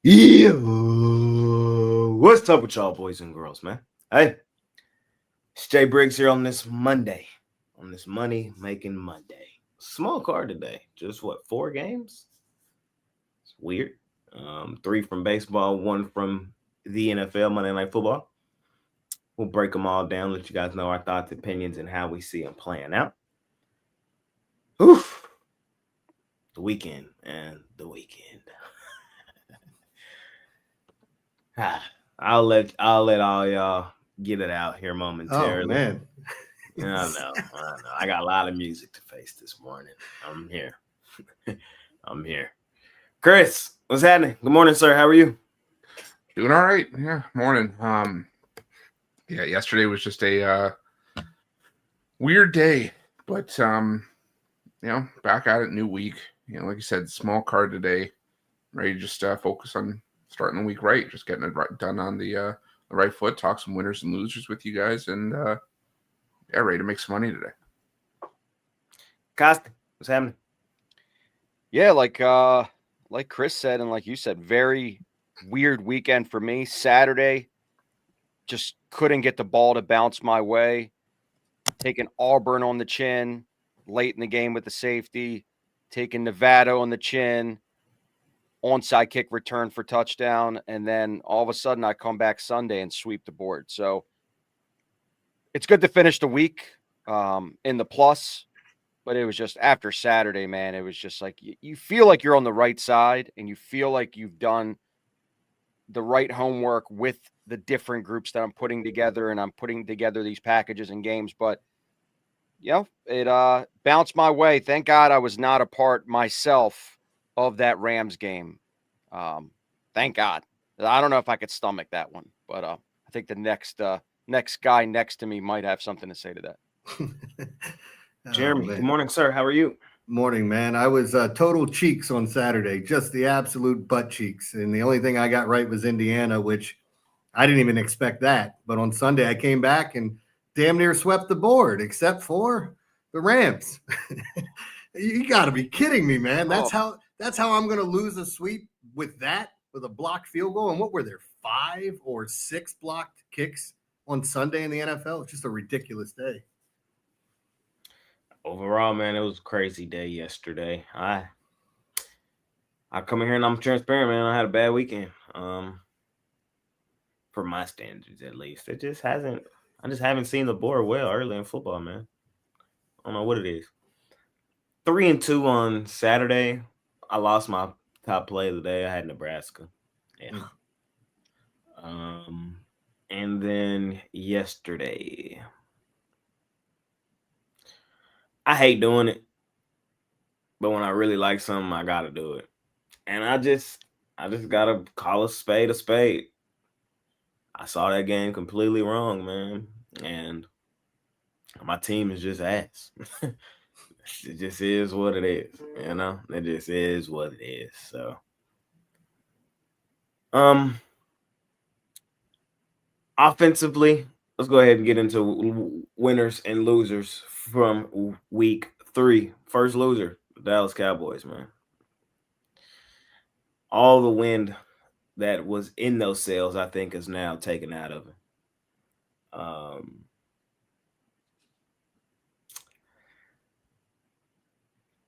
Yeah. What's up with y'all, boys and girls, man? Hey, it's Jay Briggs here on this Monday, on this money-making Monday. Small card today. Just what, 4 games? It's weird. 3 from baseball, 1 from the NFL, Monday Night Football. We'll break them all down, let you guys know our thoughts, opinions, and how we see them playing out. Oof. The weekend and the weekend. I'll let all y'all get it out here momentarily. Oh man. I know. I got a lot of music to face this morning. I'm here. I'm here. Chris, what's happening? Good morning, sir. How are you? Doing all right. Yeah, morning. Yesterday was just a weird day, but back at it, new week. Like you said, small card today. Ready to just focus on starting the week right, just getting it done on the right foot. Talk some winners and losers with you guys, and ready to make some money today. Costa, what's happening? Yeah, like Chris said, and like you said, very weird weekend for me. Saturday, just couldn't get the ball to bounce my way. Taking Auburn on the chin late in the game with the safety. Taking Nevada on the chin. Onside kick return for touchdown. And then all of a sudden I come back Sunday and sweep the board. So it's good to finish the week in the plus. But it was just after Saturday, man, it was just like you feel like you're on the right side and you feel like you've done the right homework with the different groups that I'm putting together, and I'm putting together these packages and games. But, it bounced my way. Thank God I was not a part myself of that Rams game. Thank God. I don't know if I could stomach that one, but I think the next guy next to me might have something to say to that. Jeremy, good morning, sir. How are you? Morning, man. I was total cheeks on Saturday, just the absolute butt cheeks. And the only thing I got right was Indiana, which I didn't even expect that. But on Sunday, I came back and damn near swept the board, except for the Rams. You got to be kidding me, man. That's how I'm going to lose a sweep with a blocked field goal. And what were there, 5 or 6 blocked kicks on Sunday in the NFL? It's just a ridiculous day. Overall, man, it was a crazy day yesterday. I come in here and I'm transparent, man. I had a bad weekend. For my standards, at least. I just haven't seen the board well early in football, man. I don't know what it is. 3-2 on Saturday. I lost my top play of the day. I had Nebraska. Yeah. And then yesterday, I hate doing it, but when I really like something, I gotta do it. And I just gotta call a spade a spade. I saw that game completely wrong, man. And my team is just ass. It just is what it is, It just is what it is. So, offensively, let's go ahead and get into winners and losers from week 3. First loser, the Dallas Cowboys, man. All the wind that was in those sails, I think, is now taken out of it.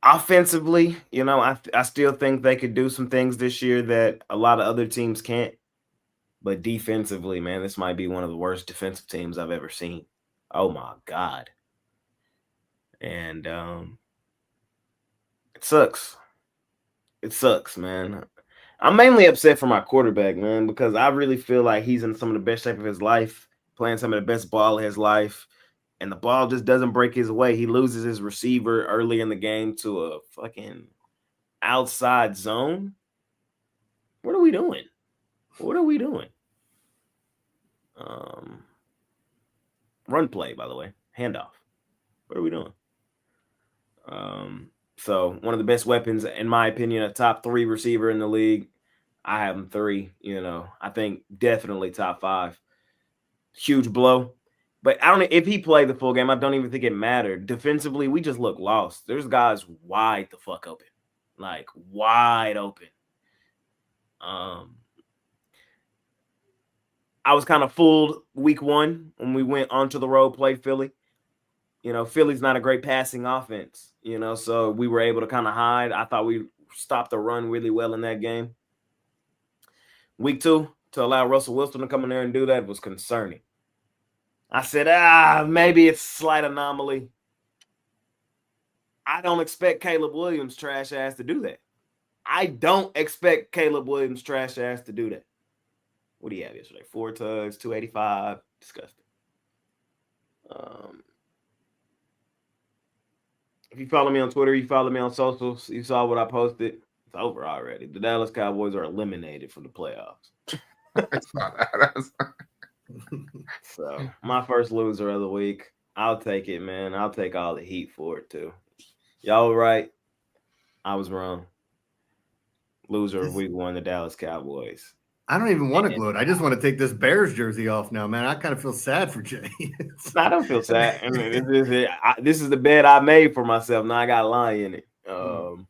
Offensively, I still think they could do some things this year that a lot of other teams can't. But defensively, man, this might be one of the worst defensive teams I've ever seen. Oh, my God. And it sucks. It sucks, man. I'm mainly upset for my quarterback, man, because I really feel like he's in some of the best shape of his life, playing some of the best ball of his life, and the ball just doesn't break his way. He loses his receiver early in the game to a fucking outside zone. What are we doing? What are we doing? Run play, by the way. Handoff. What are we doing? So one of the best weapons, in my opinion, a top 3 receiver in the league. I have him 3, I think definitely top 5. Huge blow. But I don't know if he played the full game. I don't even think it mattered. Defensively, we just look lost. There's guys wide the fuck open. Like wide open. I was kind of fooled week 1 when we went onto the road, played Philly. Philly's not a great passing offense, so we were able to kind of hide. I thought we stopped the run really well in that game. Week 2, to allow Russell Wilson to come in there and do that was concerning. I said, maybe it's a slight anomaly. I don't expect Caleb Williams' trash ass to do that. What do you have yesterday? 4 tugs, 285. Disgusting. If you follow me on Twitter, you follow me on socials, you saw what I posted. It's over already. The Dallas Cowboys are eliminated from the playoffs. I saw that. So my first loser of the week. I'll take it, man. I'll take all the heat for it too. Y'all were right. I was wrong. Loser of week 1, the Dallas Cowboys. I don't even want to gloat. I just want to take this Bears jersey off now, man. I kind of feel sad for Jay. I don't feel sad. I mean, this is the bed I made for myself. Now I got a lie in it. No,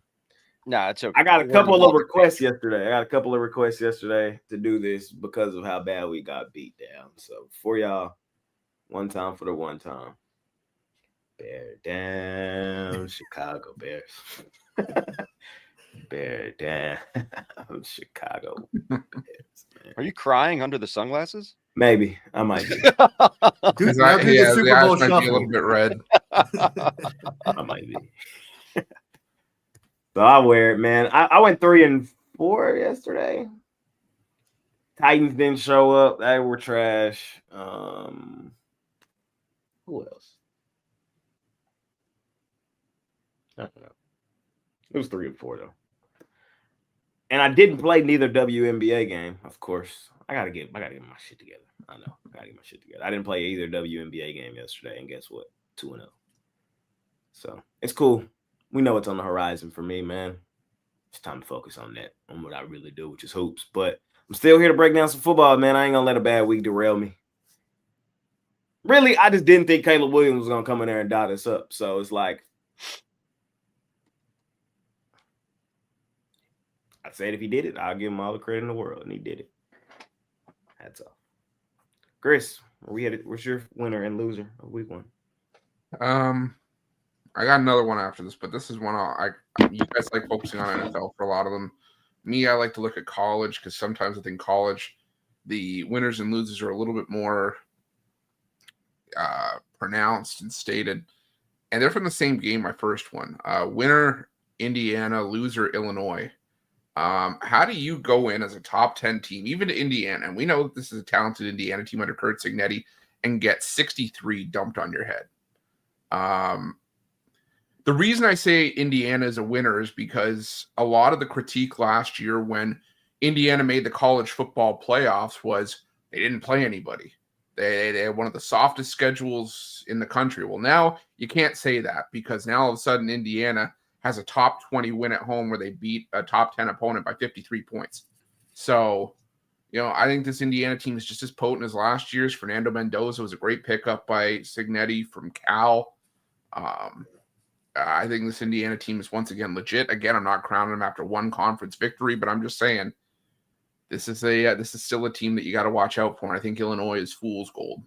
it's okay. I got a couple of requests yesterday. To do this because of how bad we got beat down. So for y'all, one time for the one time. Bear down, Chicago Bears. Bear down, Chicago Bears. Man. Are you crying under the sunglasses? Maybe I might be. Dude, now do the Super Bowl might be a shuffle. little bit red. I might be. So I wear it, man. I went 3-4 yesterday. Titans didn't show up. They were trash. Who else? I don't know. It was 3-4 though. And I didn't play neither WNBA game, of course. I gotta get my shit together. I know. I gotta get my shit together. I didn't play either WNBA game yesterday, and guess what? 2-0. So it's cool. We know what's on the horizon for me, man. It's time to focus on that, on what I really do, which is hoops. But I'm still here to break down some football, man. I ain't gonna let a bad week derail me. Really, I just didn't think Caleb Williams was gonna come in there and dot us up. So it's like, I said if he did it, I'll give him all the credit in the world, and he did it. Hats off. Chris, what's your winner and loser of week 1? I got another one after this, but this is one you guys like focusing on NFL for a lot of them. Me, I like to look at college because sometimes I think college, the winners and losers are a little bit more pronounced and stated. And they're from the same game, my first one. Winner, Indiana, loser, Illinois. How do you go in as a top 10 team, even to Indiana? And we know that this is a talented Indiana team under Kurt Signetti, and get 63 dumped on your head. The reason I say Indiana is a winner is because a lot of the critique last year when Indiana made the college football playoffs was they didn't play anybody. They had one of the softest schedules in the country. Well, now you can't say that because now all of a sudden Indiana has a top 20 win at home where they beat a top 10 opponent by 53 points. So, I think this Indiana team is just as potent as last year's. Fernando Mendoza was a great pickup by Signetti from Cal. I think this Indiana team is once again legit. Again, I'm not crowning them after one conference victory, but I'm just saying this is still a team that you got to watch out for. And I think Illinois is fool's gold.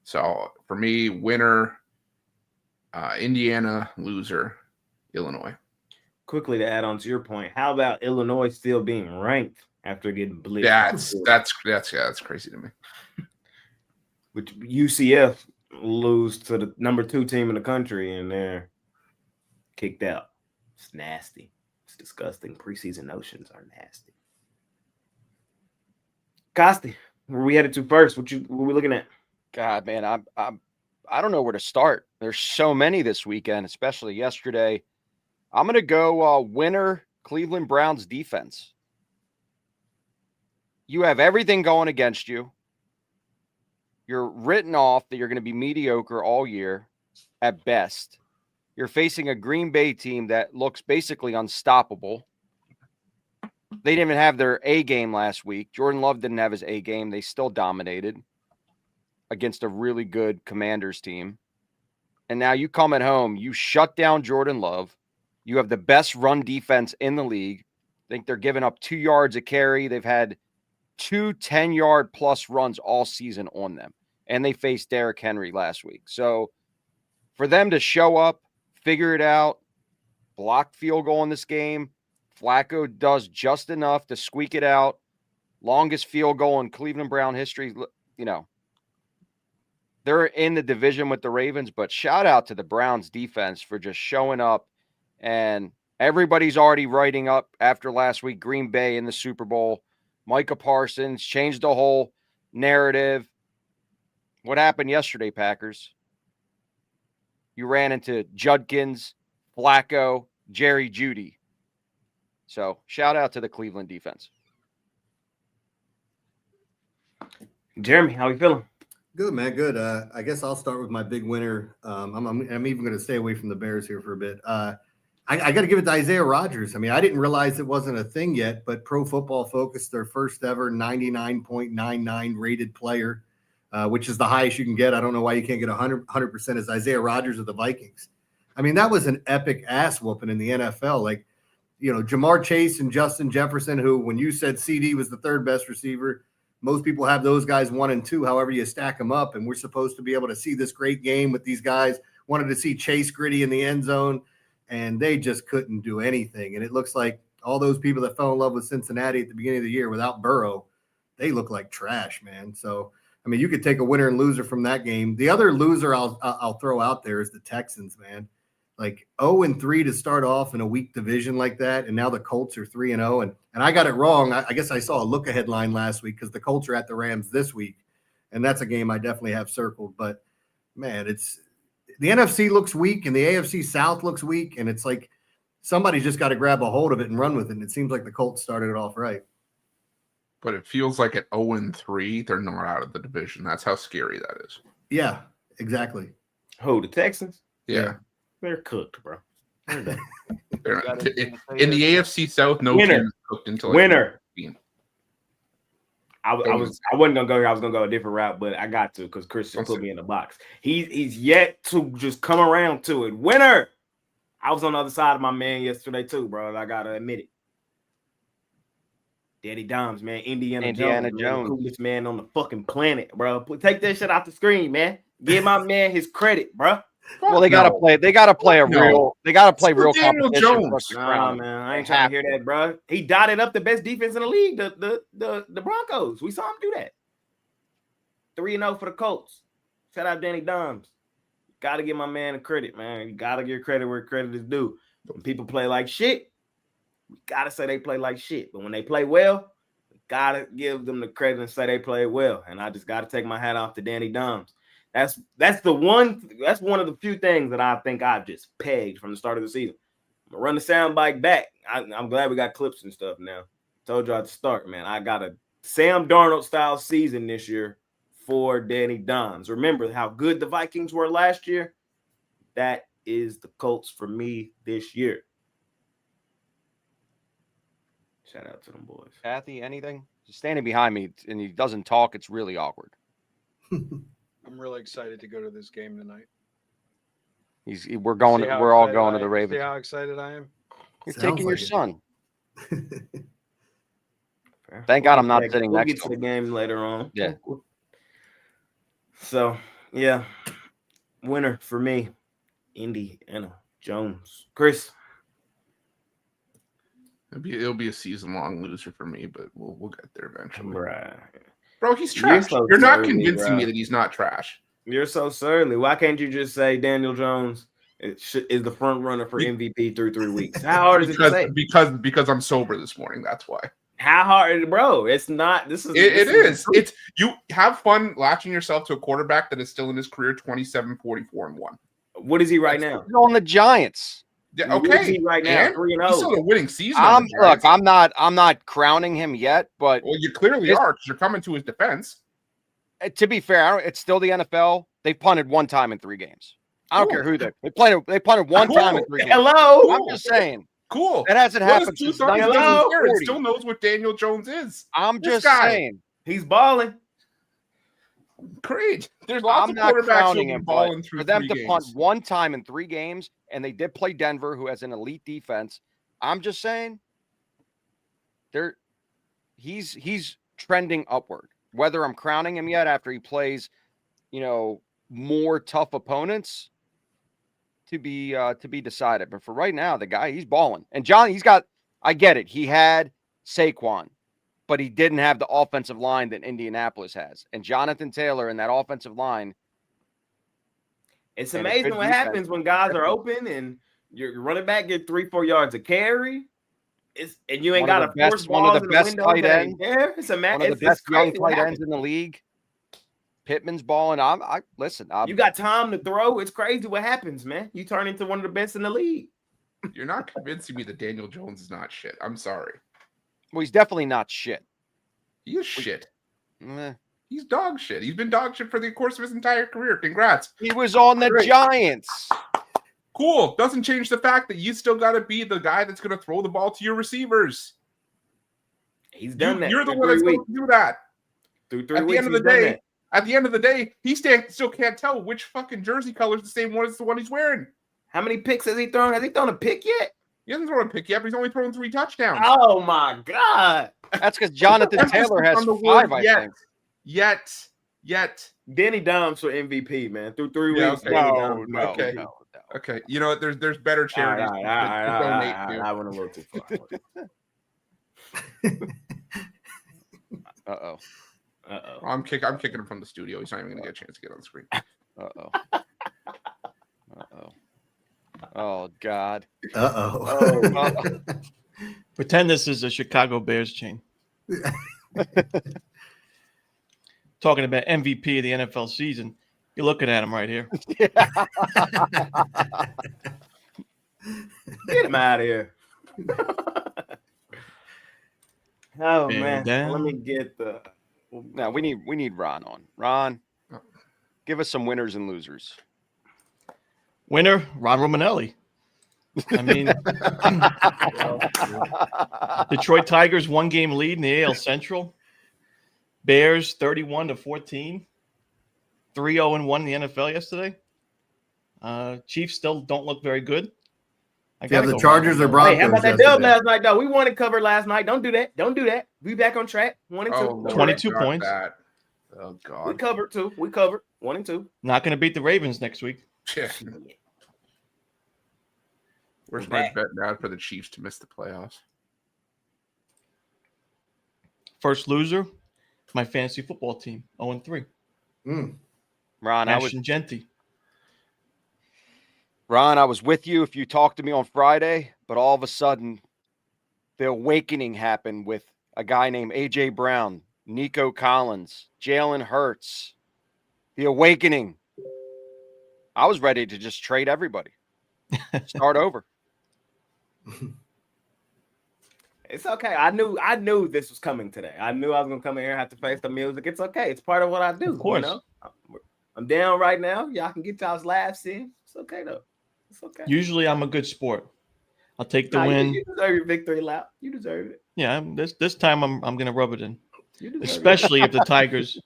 So for me, winner, Indiana, loser, Illinois. Quickly to add on to your point, how about Illinois still being ranked after getting blitzed? That's crazy to me. Which UCF lose to the number 2 team in the country and they're kicked out. It's nasty. It's disgusting. Preseason notions are nasty. Costi, where we headed to first? What we looking at? God, man, I don't know where to start. There's so many this weekend, especially yesterday. I'm going to go winner Cleveland Browns defense. You have everything going against you. You're written off that you're going to be mediocre all year at best. You're facing a Green Bay team that looks basically unstoppable. They didn't even have their A game last week. Jordan Love didn't have his A game. They still dominated against a really good Commanders team. And now you come at home, you shut down Jordan Love. You have the best run defense in the league. I think they're giving up 2 yards a carry. They've had 2 10-yard plus runs all season on them. And they faced Derrick Henry last week. So for them to show up, figure it out, block field goal in this game, Flacco does just enough to squeak it out. Longest field goal in Cleveland Brown history. You know, they're in the division with the Ravens, but shout out to the Browns defense for just showing up. And everybody's already writing up after last week, Green Bay in the Super Bowl. Micah Parsons changed the whole narrative. What happened yesterday, Packers? You ran into Judkins, Flacco, Jerry Jeudy. So shout out to the Cleveland defense. Jeremy, how you feeling? Good, man. Good. I guess I'll start with my big winner. I'm even going to stay away from the Bears here for a bit. I got to give it to Isaiah Rodgers. I mean, I didn't realize it wasn't a thing yet, but Pro Football Focus, their first ever 99.99 rated player, which is the highest you can get. I don't know why you can't get 100% is Isaiah Rodgers of the Vikings. I mean, that was an epic ass whooping in the NFL. Like, you know, Jamar Chase and Justin Jefferson, who when you said CD was the third best receiver, most people have those guys 1 and 2, however you stack them up. And we're supposed to be able to see this great game with these guys. Wanted to see Chase Gritty in the end zone, and they just couldn't do anything. And it looks like all those people that fell in love with Cincinnati at the beginning of the year without Burrow, they look like trash, man. So, I mean, you could take a winner and loser from that game. The other loser I'll throw out there is the Texans, man. Like 0-3 to start off in a weak division like that, and now the Colts are 3-0. And I got it wrong. I guess I saw a look-ahead line last week because the Colts are at the Rams this week, and that's a game I definitely have circled. But, man, it's the NFC looks weak and the AFC South looks weak, and it's like somebody's just got to grab a hold of it and run with it, and it seems like the Colts started it off right. But it feels like at 0-3, they're not out of the division. That's how scary that is. Yeah, exactly. Who, the Texans? Yeah. They're cooked, bro. In the AFC South, no Winner. team is cooked until Winner. 15. I wasn't gonna go. I was gonna go a different route, but I got to because Chris just put me in the box. He's yet to just come around to it. Winner. I was on the other side of my man yesterday too, bro. I gotta admit it. Daddy Doms, man. Indiana Jones. The coolest man on the fucking planet, bro. Take that shit off the screen, man. Give my man his credit, bro. Well, they gotta play. They gotta play real competition. Jones. Nah, man, I ain't trying to hear that, bro. He dotted up the best defense in the league, the Broncos. We saw him do that. 3-0 for the Colts. Shout out Danny Doms. Gotta give my man the credit, man. You gotta give credit where credit is due. When people play like shit, we gotta say they play like shit. But when they play well, we gotta give them the credit and say they play well. And I just gotta take my hat off to Danny Doms. That's one of the few things that I think I've just pegged from the start of the season. I'm gonna run the soundbite back. I'm glad we got clips and stuff now. Told you at the start, man. I got a Sam Darnold style season this year for Danny Doms. Remember how good the Vikings were last year? That is the Colts for me this year. Shout out to them boys. Kathy, anything? He's standing behind me and he doesn't talk. It's really awkward. I'm really excited to go to this game tonight. We're all going to the Ravens. See how excited I am? You're taking your son. Thank God I'm not sitting next to the game later on. Yeah. So, yeah. Winner for me, Indiana Jones. Chris. It'll be a season-long loser for me, but we'll get there eventually. Right. Bro, he's trash. You're not convincing me that he's not trash. You're so surly. Why can't you just say Daniel Jones is the front runner for MVP through 3 weeks? How hard is it to say? Because I'm sober this morning. That's why. How hard, bro? It's not. It is. It's you have fun latching yourself to a quarterback that is still in his career 27-44-1. What is he right now? He's on the Giants. Yeah, okay. Right now, 3-0. He's still a winning season. Look, I'm not crowning him yet, but you clearly are because you're coming to his defense. To be fair, it's still the NFL. They punted 1 time in 3 games. I don't care who they punted 1 time in 3 games. Hello, I'm just saying. Cool. It hasn't happened since It still knows what Daniel Jones is. I'm just saying. He's balling. Great. There's lots I'm of not quarterbacks crowning him, balling but through for them 3 to games. punt 1 time in 3 games, and they did play Denver, who has an elite defense. I'm just saying, he's trending upward. Whether I'm crowning him yet after he plays, more tough opponents to be decided. But for right now, the guy, he's balling. And John, I get it. He had Saquon, but he didn't have the offensive line that Indianapolis has. And Jonathan Taylor and that offensive line. It's amazing what happens when guys are open and your running back get 3-4 yards of carry. And you ain't got a force one of the best tight ends. It's one of the best young tight ends in the league. Pittman's balling. You got time to throw. It's crazy what happens, man. You turn into one of the best in the league. You're not convincing me that Daniel Jones is not shit. I'm sorry. Well, he's definitely not shit. He is shit. He's dog shit. He's been dog shit for the course of his entire career. Congrats. He was on the Giants. Cool. Doesn't change the fact that you still got to be the guy that's going to throw the ball to your receivers. He's done that. You're the one that's going to do that. Through 3 weeks, At the end of the day, he still can't tell which fucking jersey color is the same one as the one he's wearing. How many picks has he thrown? Has he thrown a pick yet? He hasn't thrown a pick yet, but he's only thrown 3 touchdowns. Oh, my God. That's because Jonathan Taylor has 5, I think. Yet. Danny Dimes for MVP, man. Through 3 weeks. No. Okay. You know what? There's better charities. I went a little too far. Uh-oh. I'm kicking him from the studio. He's not even going to get a chance to get on the screen. Oh, God. Pretend this is a Chicago Bears chain. Talking about MVP of the NFL season. You're looking at him right here. Get him out of here. Man. Let me get the... No, we need Ron on. Ron, give us some winners and losers. Winner, Ron Romanelli. I mean, Detroit Tigers 1-game lead in the AL Central. Bears 31-14. 3-0-1 in the NFL yesterday. Chiefs still don't look very good. The Chargers are Broncos. Hey, how about that dub last night, though? We won and covered last night. Don't do that. We back on track. 1-2. 22 points. Oh, God. We covered, too. 1-2. Not going to beat the Ravens next week. Yeah. Where's my bet now for the Chiefs to miss the playoffs? First loser, my fantasy football team, 0-3. Ron, I was with you if you talked to me on Friday, but all of a sudden, the awakening happened with a guy named A.J. Brown, Nico Collins, Jalen Hurts. The awakening. I was ready to just trade everybody. Start over. It's okay. I knew this was coming today. I knew I was going to come in here and have to face the music. It's okay. It's part of what I do. Of course. I'm down right now. Y'all can get y'all's laughs in. It's okay, though. It's okay. Usually I'm a good sport. I'll take the win. You deserve your victory lap. You deserve it. Yeah, this time I'm going to rub it in. Especially if the Tigers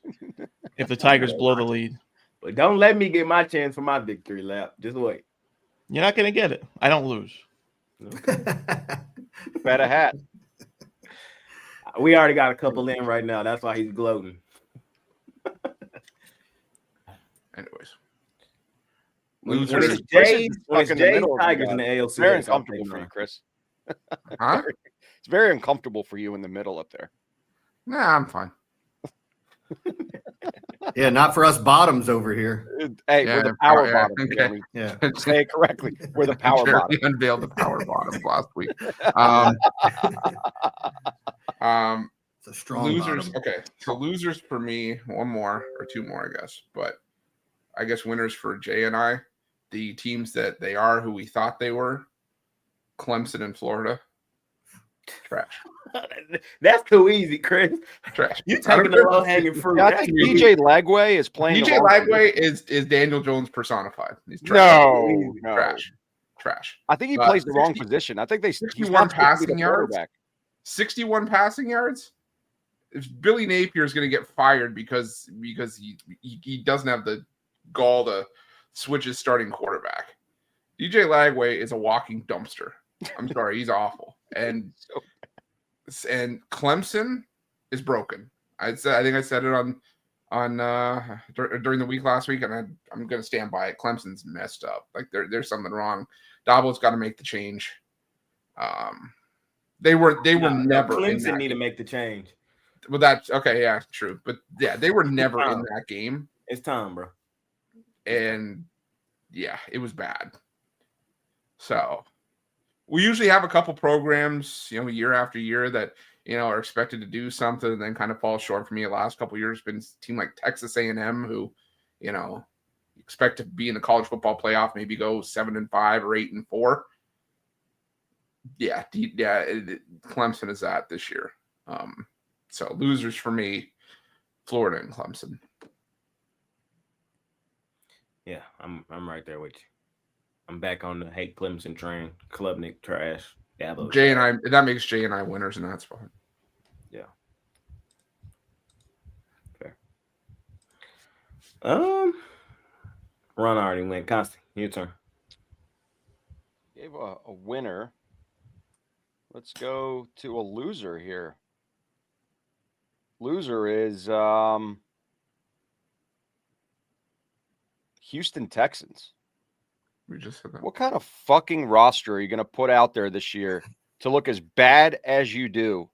blow the lead. But don't let me get my chance for my victory lap. Just wait. You're not going to get it. I don't lose. Bet a hat. We already got a couple in right now. That's why he's gloating. Anyways. When it's Jay Tigers in the ALC. Very uncomfortable for you, Chris. Huh? It's very uncomfortable for you in the middle up there. Nah, I'm fine. Yeah, not for us bottoms over here. Hey, we're the power bottom. Okay. Yeah. Say it correctly. We're the power bottom. We unveiled the power bottom last week. It's a strong losers. bottom. Okay, so losers for me, one more or two more, I guess. But I guess winners for Jay and I, the teams that they are who we thought they were, Clemson and Florida. Trash. That's too easy, Chris. Trash. You taking the low hanging fruit. I think DJ Lagway is playing. DJ Lagway is Daniel Jones personified. He's trash. No. Trash. I think he plays the wrong position. I think 61 passing yards. 61 passing yards. If Billy Napier is going to get fired because he doesn't have the gall to switch his starting quarterback. DJ Lagway is a walking dumpster. I'm sorry, he's awful. And Clemson is broken. I think I said it during the week last week, and I'm going to stand by it. Clemson's messed up. Like there's something wrong. Dabo's got to make the change. They were never in Clemson that need to game. make the change. Well, that's okay. Yeah, true. But yeah, they were never in that game. It's time, bro. And yeah, it was bad. So we usually have a couple programs, year after year that, are expected to do something and then kind of fall short. For me, the last couple of years been a team like Texas A&M who, expect to be in the college football playoff, maybe go 7-5 or 8-4. Yeah, Clemson is that this year. So losers for me, Florida and Clemson. Yeah, I'm right there with you. I'm back on the hate Clemson train. Klubnik trash. Dabo Jay and trash. I, that makes Jay and I winners in that spot. Yeah. Fair. Ron already went. Consti, your turn. Gave a winner. Let's go to a loser here. Loser is Houston Texans. We just said that. What kind of fucking roster are you going to put out there this year to look as bad as you do?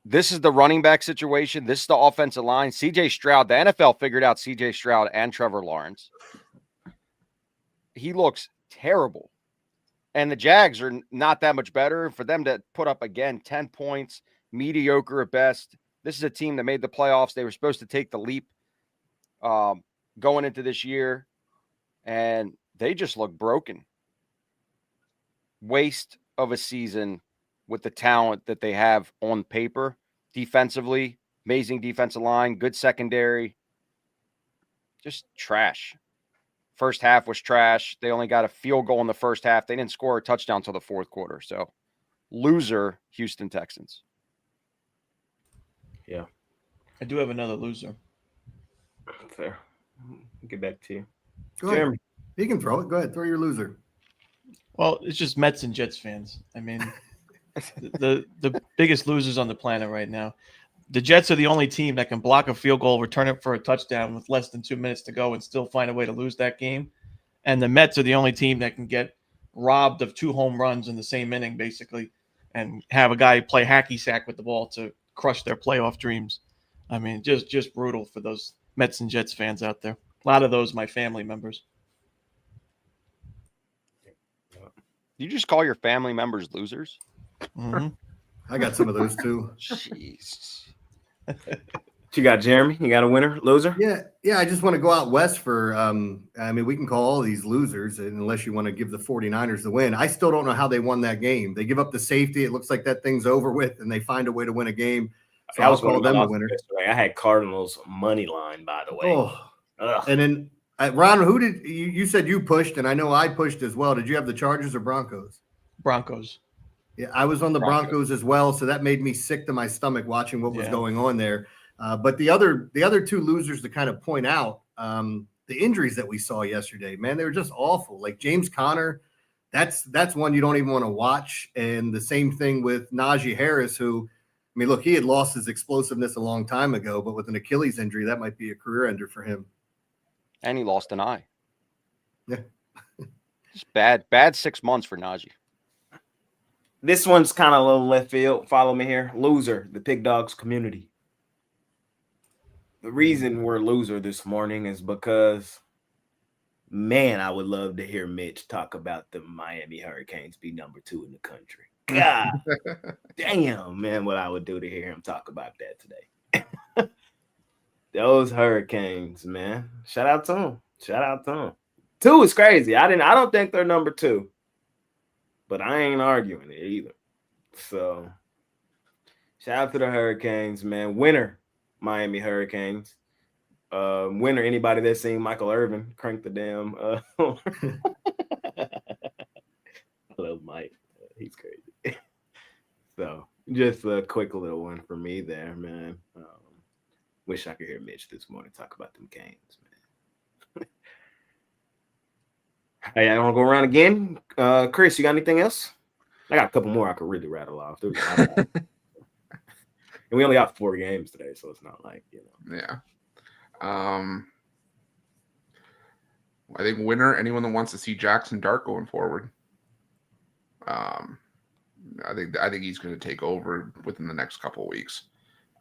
This is the running back situation. This is the offensive line. CJ Stroud, the NFL figured out CJ Stroud and Trevor Lawrence. He looks terrible. And the Jags are not that much better. For them to put up, again, 10 points, mediocre at best. This is a team that made the playoffs. They were supposed to take the leap going into this year. And they just look broken. Waste of a season with the talent that they have on paper. Defensively, amazing defensive line, good secondary. Just trash. First half was trash. They only got a field goal in the first half. They didn't score a touchdown until the fourth quarter. So, loser, Houston Texans. Yeah. I do have another loser. Fair. Get back to you. Go ahead. Jeremy. You can throw it. Go ahead. Throw your loser. Well, it's just Mets and Jets fans. I mean, the biggest losers on the planet right now. The Jets are the only team that can block a field goal, return it for a touchdown with less than 2 minutes to go, and still find a way to lose that game. And the Mets are the only team that can get robbed of 2 home runs in the same inning, basically, and have a guy play hacky sack with the ball to crush their playoff dreams. I mean, just brutal for those Mets and Jets fans out there. A lot of those my family members. You just call your family members losers? Mm-hmm. I got some of those too. Jeez. What you got, Jeremy? You got a winner, loser? Yeah. I just want to go out west for. We can call all these losers unless you want to give the 49ers the win. I still don't know how they won that game. They give up the safety. It looks like that thing's over with, and they find a way to win a game. So I'll call them the winner. I had Cardinals money line, by the way. Oh, and then Ron, who did you said you pushed, and I know I pushed as well. Did you have the Chargers or Broncos? Broncos. Yeah, I was on the Broncos as well, so that made me sick to my stomach watching what was going on there. But the other 2 losers to kind of point out, the injuries that we saw yesterday, man, they were just awful. Like James Conner, that's one you don't even want to watch. And the same thing with Najee Harris, who, I mean, look, he had lost his explosiveness a long time ago, but with an Achilles injury, that might be a career ender for him. And he lost an eye. Yeah. Just bad 6 months for Najee. This one's kind of a little left field. Follow me here. Loser, the PickDawgz community. The reason we're loser this morning is because, man, I would love to hear Mitch talk about the Miami Hurricanes be number 2 in the country. God damn, man, what I would do to hear him talk about that today. Those Hurricanes, man. Shout out to them. 2 is crazy. I don't think they're number 2. But I ain't arguing it either. So, shout out to the Hurricanes, man. Winner, Miami Hurricanes. Winner, anybody that's seen Michael Irvin crank the damn. I love Mike. He's crazy. So, just a quick little one for me there, man. Wish I could hear Mitch this morning talk about them Canes, man. Hey, I want to go around again. Chris, you got anything else? I got a couple more I could really rattle off. And we only got 4 games today, so it's not like, Yeah. I think winner, anyone that wants to see Jackson Dart going forward. I think he's going to take over within the next couple of weeks.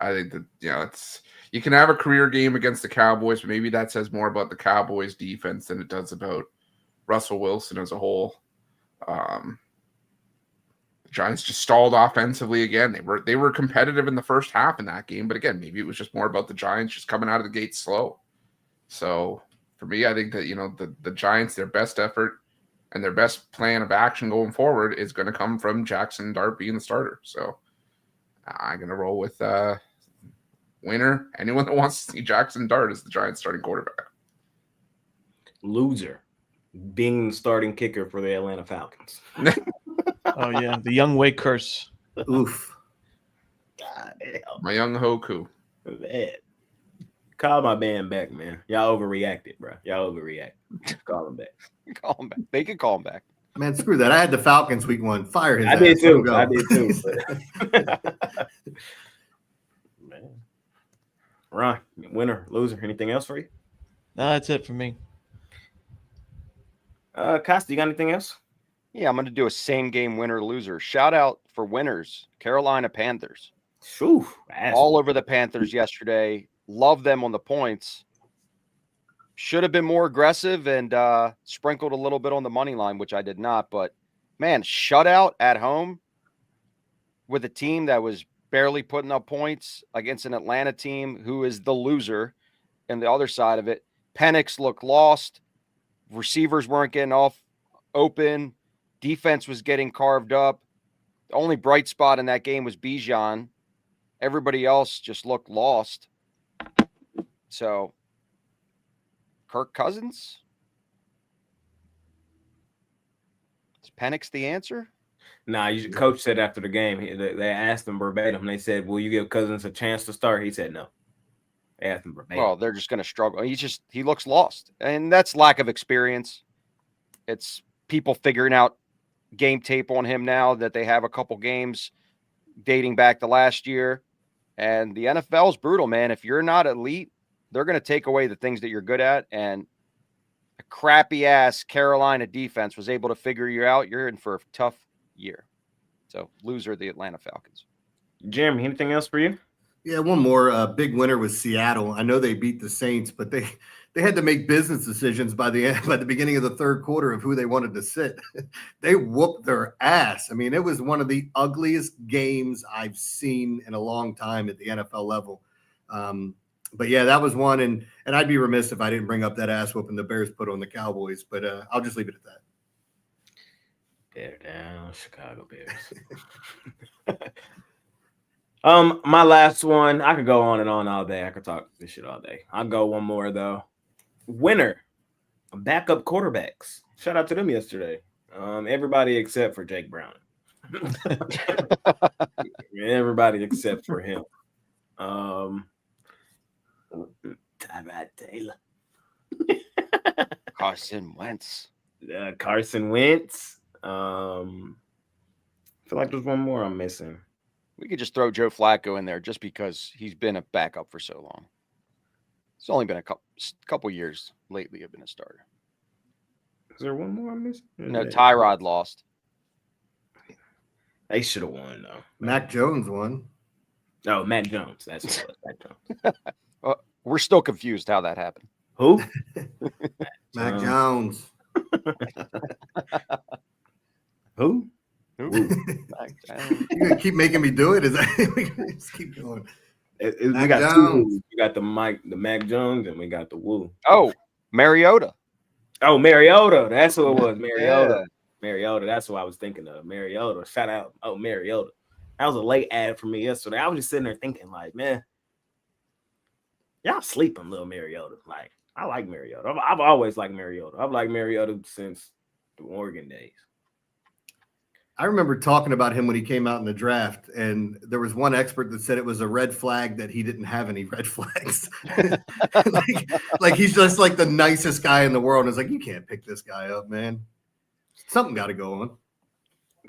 I think that it's you can have a career game against the Cowboys, but maybe that says more about the Cowboys defense than it does about Russell Wilson as a whole. The Giants just stalled offensively again. They were competitive in the first half in that game, but again, maybe it was just more about the Giants just coming out of the gate slow. So for me, I think that the Giants, their best effort and their best plan of action going forward is going to come from Jackson Dart being the starter. So I'm going to roll with winner. Anyone that wants to see Jackson Dart as the Giants starting quarterback. loser being the starting kicker for the Atlanta Falcons. Oh yeah, the young Wei curse. Oof. God damn. My young Hoku. Man. Call my man back, man. Y'all overreacted, bro. Y'all overreacted. Call him back. Call him back. They could call him back. Man, screw that. I had the Falcons week 1. Fire his I ass. did Let him too. go. I did too. But... man. Ron, winner, loser. Anything else for you? No, that's it for me. Costa, you got anything else? Yeah, I'm going to do a same game winner loser. Shout out for winners, Carolina Panthers. Shoo, All over the Panthers yesterday. Love them on the points. Should have been more aggressive and sprinkled a little bit on the money line, which I did not. But, man, shutout at home with a team that was barely putting up points against an Atlanta team who is the loser. And the other side of it, Penix looked lost. Receivers weren't getting off open. Defense was getting carved up. The only bright spot in that game was Bijan. Everybody else just looked lost. So, Kirk Cousins? Is Penix the answer? Nah, coach said after the game, they asked him verbatim. They said, will you give Cousins a chance to start? He said no. They asked him verbatim. Well, they're just going to struggle. He looks lost. And that's lack of experience. It's people figuring out game tape on him now that they have a couple games dating back to last year. And the NFL is brutal, man. If you're not elite, they're going to take away the things that you're good at. And a crappy ass Carolina defense was able to figure you out. You're in for a tough year. So loser, the Atlanta Falcons. Jeremy, anything else for you? Yeah, one more big winner was Seattle. I know they beat the Saints, but they had to make business decisions by the beginning of the third quarter of who they wanted to sit. They whooped their ass. I mean, it was one of the ugliest games I've seen in a long time at the NFL level. But yeah, that was one, and I'd be remiss if I didn't bring up that ass whooping the Bears put on the Cowboys. But I'll just leave it at that. Bear down, Chicago Bears. My last one, I could go on and on all day. I could talk this shit all day. I'll go one more though. Winner, backup quarterbacks. Shout out to them yesterday. Everybody except for Jake Brown. Everybody except for him. Tyrod Taylor. Carson Wentz. Carson Wentz. I feel like there's one more I'm missing. We could just throw Joe Flacco in there just because he's been a backup for so long. It's only been a couple years lately have been a starter. Is there one more I'm missing? No, Tyrod lost. They should have won though. Mac Jones won. No, Matt Jones. That's what it was. Matt Jones. We're still confused how that happened. Who? Mac Jones. Who? Who? You're gonna keep making me do it? Is that just keep going? We Mac got Jones. two Woos. We got the Mac Jones, and we got the Woo. Oh, Mariota. Oh, Mariota. That's who it was. Mariota. Yeah. Mariota. That's what I was thinking of. Mariota. Shout out. Oh, Mariota. That was a late ad for me yesterday. I was just sitting there thinking, like, man, y'all sleeping, little Mariota. Like, I like Mariota. I've always liked Mariota. I've liked Mariota since the Oregon days. I remember talking about him when he came out in the draft, and there was one expert that said it was a red flag that he didn't have any red flags. like he's just like the nicest guy in the world. And it's like, you can't pick this guy up, man. Something got to go on.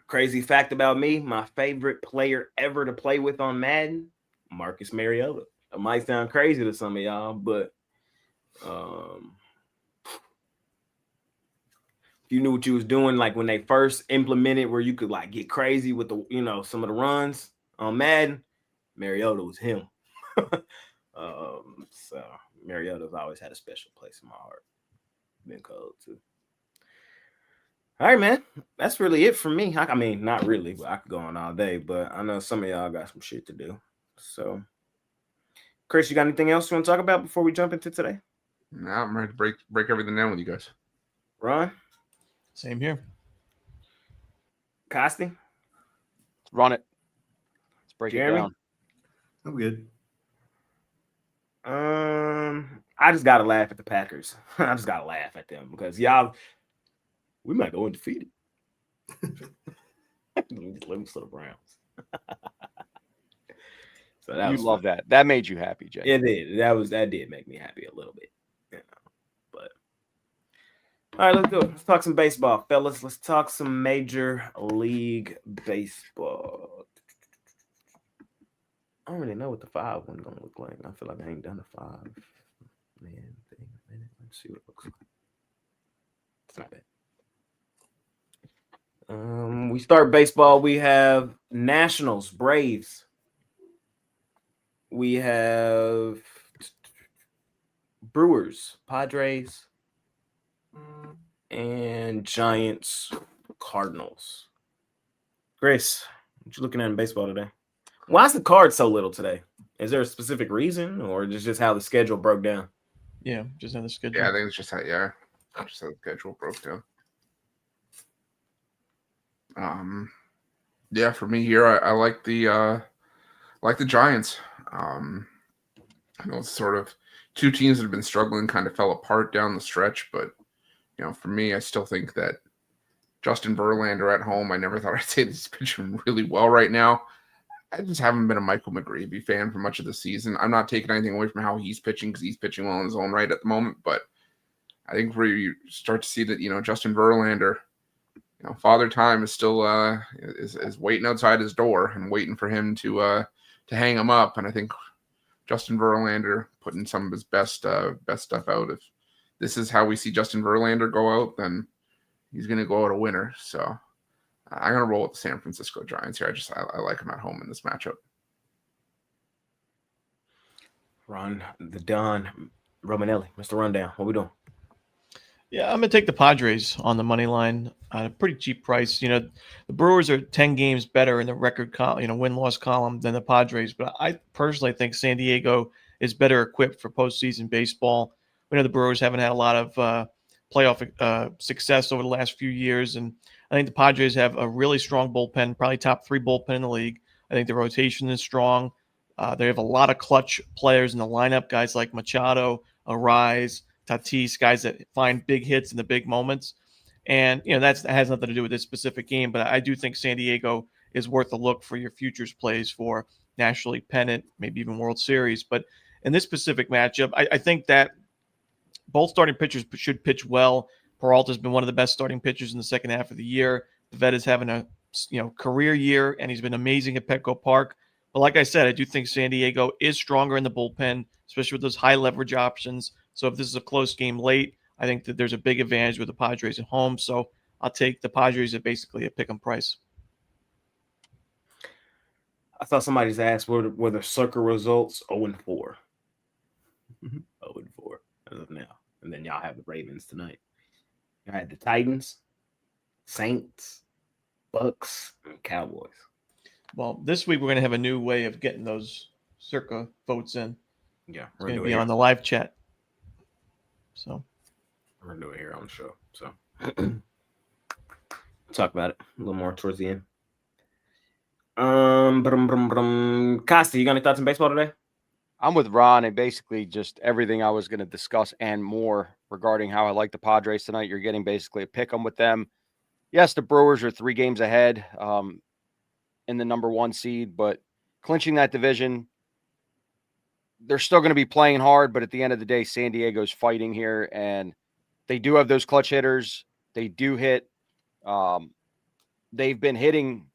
Crazy fact about me, my favorite player ever to play with on Madden Marcus Mariota. It might sound crazy to some of y'all, but if you knew what you was doing, like when they first implemented where you could like get crazy with the, some of the runs on Madden, Mariota was him. So Mariota's always had a special place in my heart. Been cold too. All right, man. That's really it for me. I mean, not really, but I could go on all day, but I know some of y'all got some shit to do. So, Chris, you got anything else you want to talk about before we jump into today? No, I'm ready to break everything down with you guys. Ron? Same here. Costi? Run it. Let's break Jeremy? it down. I'm good. I just gotta laugh at the Packers. I just gotta laugh at them because we might go undefeated. Let me to the Browns. So You love that. That made you happy, Jay. It did. That did make me happy a little bit. But all right, let's go. Let's talk some baseball, fellas. Let's talk some Major League Baseball. I don't really know what the 5 one's gonna look like. I feel like I ain't done a 5 man thing in a minute. Let's see what it looks like. It's not bad. We start baseball. We have Nationals, Braves. We have Brewers, Padres, and Giants, Cardinals. Chris, what you looking at in baseball today? Why is the card so little today? Is there a specific reason, or just how the schedule broke down? Yeah, just on the schedule. Yeah, I think it's just how the schedule broke down. Yeah, for me here, I like the Giants. I know it's sort of two teams that have been struggling, kind of fell apart down the stretch, but for me, I still think that Justin Verlander at home, I never thought I'd say this is pitching really well right now. I just haven't been a Michael McGreevy fan for much of the season. I'm not taking anything away from how he's pitching because he's pitching well in his own right at the moment, but I think where you start to see that, Justin Verlander, Father Time is still is waiting outside his door and waiting for him to hang him up. And I think Justin Verlander putting some of his best stuff out. If this is how we see Justin Verlander go out, then he's going to go out a winner. So I'm going to roll with the San Francisco Giants here. I like him at home in this matchup. Ron, the Don Romanelli, Mr. Rundown. What we doing? Yeah, I'm going to take the Padres on the money line at a pretty cheap price. The Brewers are 10 games better in the record win-loss column than the Padres, but I personally think San Diego is better equipped for postseason baseball. We know the Brewers haven't had a lot of playoff success over the last few years, and I think the Padres have a really strong bullpen, probably top 3 bullpen in the league. I think the rotation is strong. They have a lot of clutch players in the lineup, guys like Machado, Arise, Tatis, guys that find big hits in the big moments. And, that has nothing to do with this specific game, but I do think San Diego is worth a look for your futures plays for National League pennant, maybe even World Series. But in this specific matchup, I think that both starting pitchers should pitch well. Peralta's been one of the best starting pitchers in the second half of the year. Pivetta is having a career year, and he's been amazing at Petco Park. But like I said, I do think San Diego is stronger in the bullpen, especially with those high leverage options. So if this is a close game late, I think that there's a big advantage with the Padres at home. So I'll take the Padres at basically a pick 'em price. I thought somebody's asked were the circle results 0-4. 0-4 as of now. And then y'all have the Ravens tonight. Y'all had the Titans, Saints, Bucks, and Cowboys. Well, this week we're going to have a new way of getting those circa votes in. Yeah, it's going to be on the live chat. So we're going to do it here on the show. So talk about it a little more towards the end. Costa, you got any thoughts on baseball today? I'm with Ron and basically just everything I was going to discuss and more regarding how I like the Padres tonight. You're getting basically a pick 'em with them. Yes, the Brewers are 3 games ahead in the number 1 seed, but clinching that division, they're still going to be playing hard. But at the end of the day, San Diego's fighting here, and they do have those clutch hitters. They do hit. They've been hitting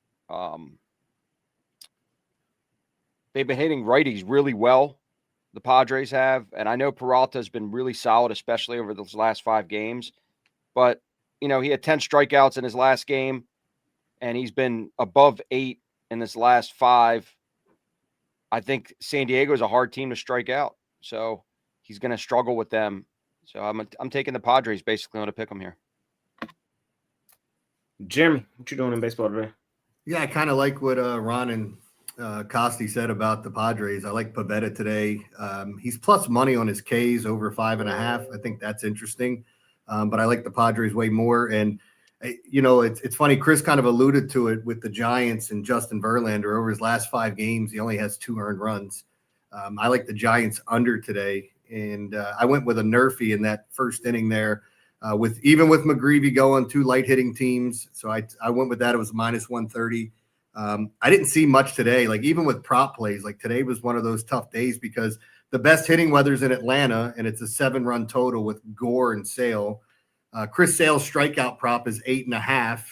they've been hitting righties really well. The Padres have, and I know Peralta has been really solid, especially over those last 5 games. But, he had 10 strikeouts in his last game, and he's been above 8 in this last 5. I think San Diego is a hard team to strike out, so he's going to struggle with them. So I'm taking the Padres basically on to pick them here. Jeremy, what you doing in baseball today? Yeah, I kind of like what Ron and Costi said about the Padres. I like Pavetta today. He's plus money on his Ks over 5.5. I think that's interesting. But I like the Padres way more. And, it's funny. Chris kind of alluded to it with the Giants and Justin Verlander. Over his last 5 games, he only has 2 earned runs. I like the Giants under today. And I went with a Nerfy in that first inning there with McGreevy going, 2 light hitting teams. So I went with that. It was minus 130. I didn't see much today. Like even with prop plays, like today was one of those tough days because the best hitting weather's in Atlanta and it's a 7-run total with Gore and Sale. Chris Sale's strikeout prop is 8.5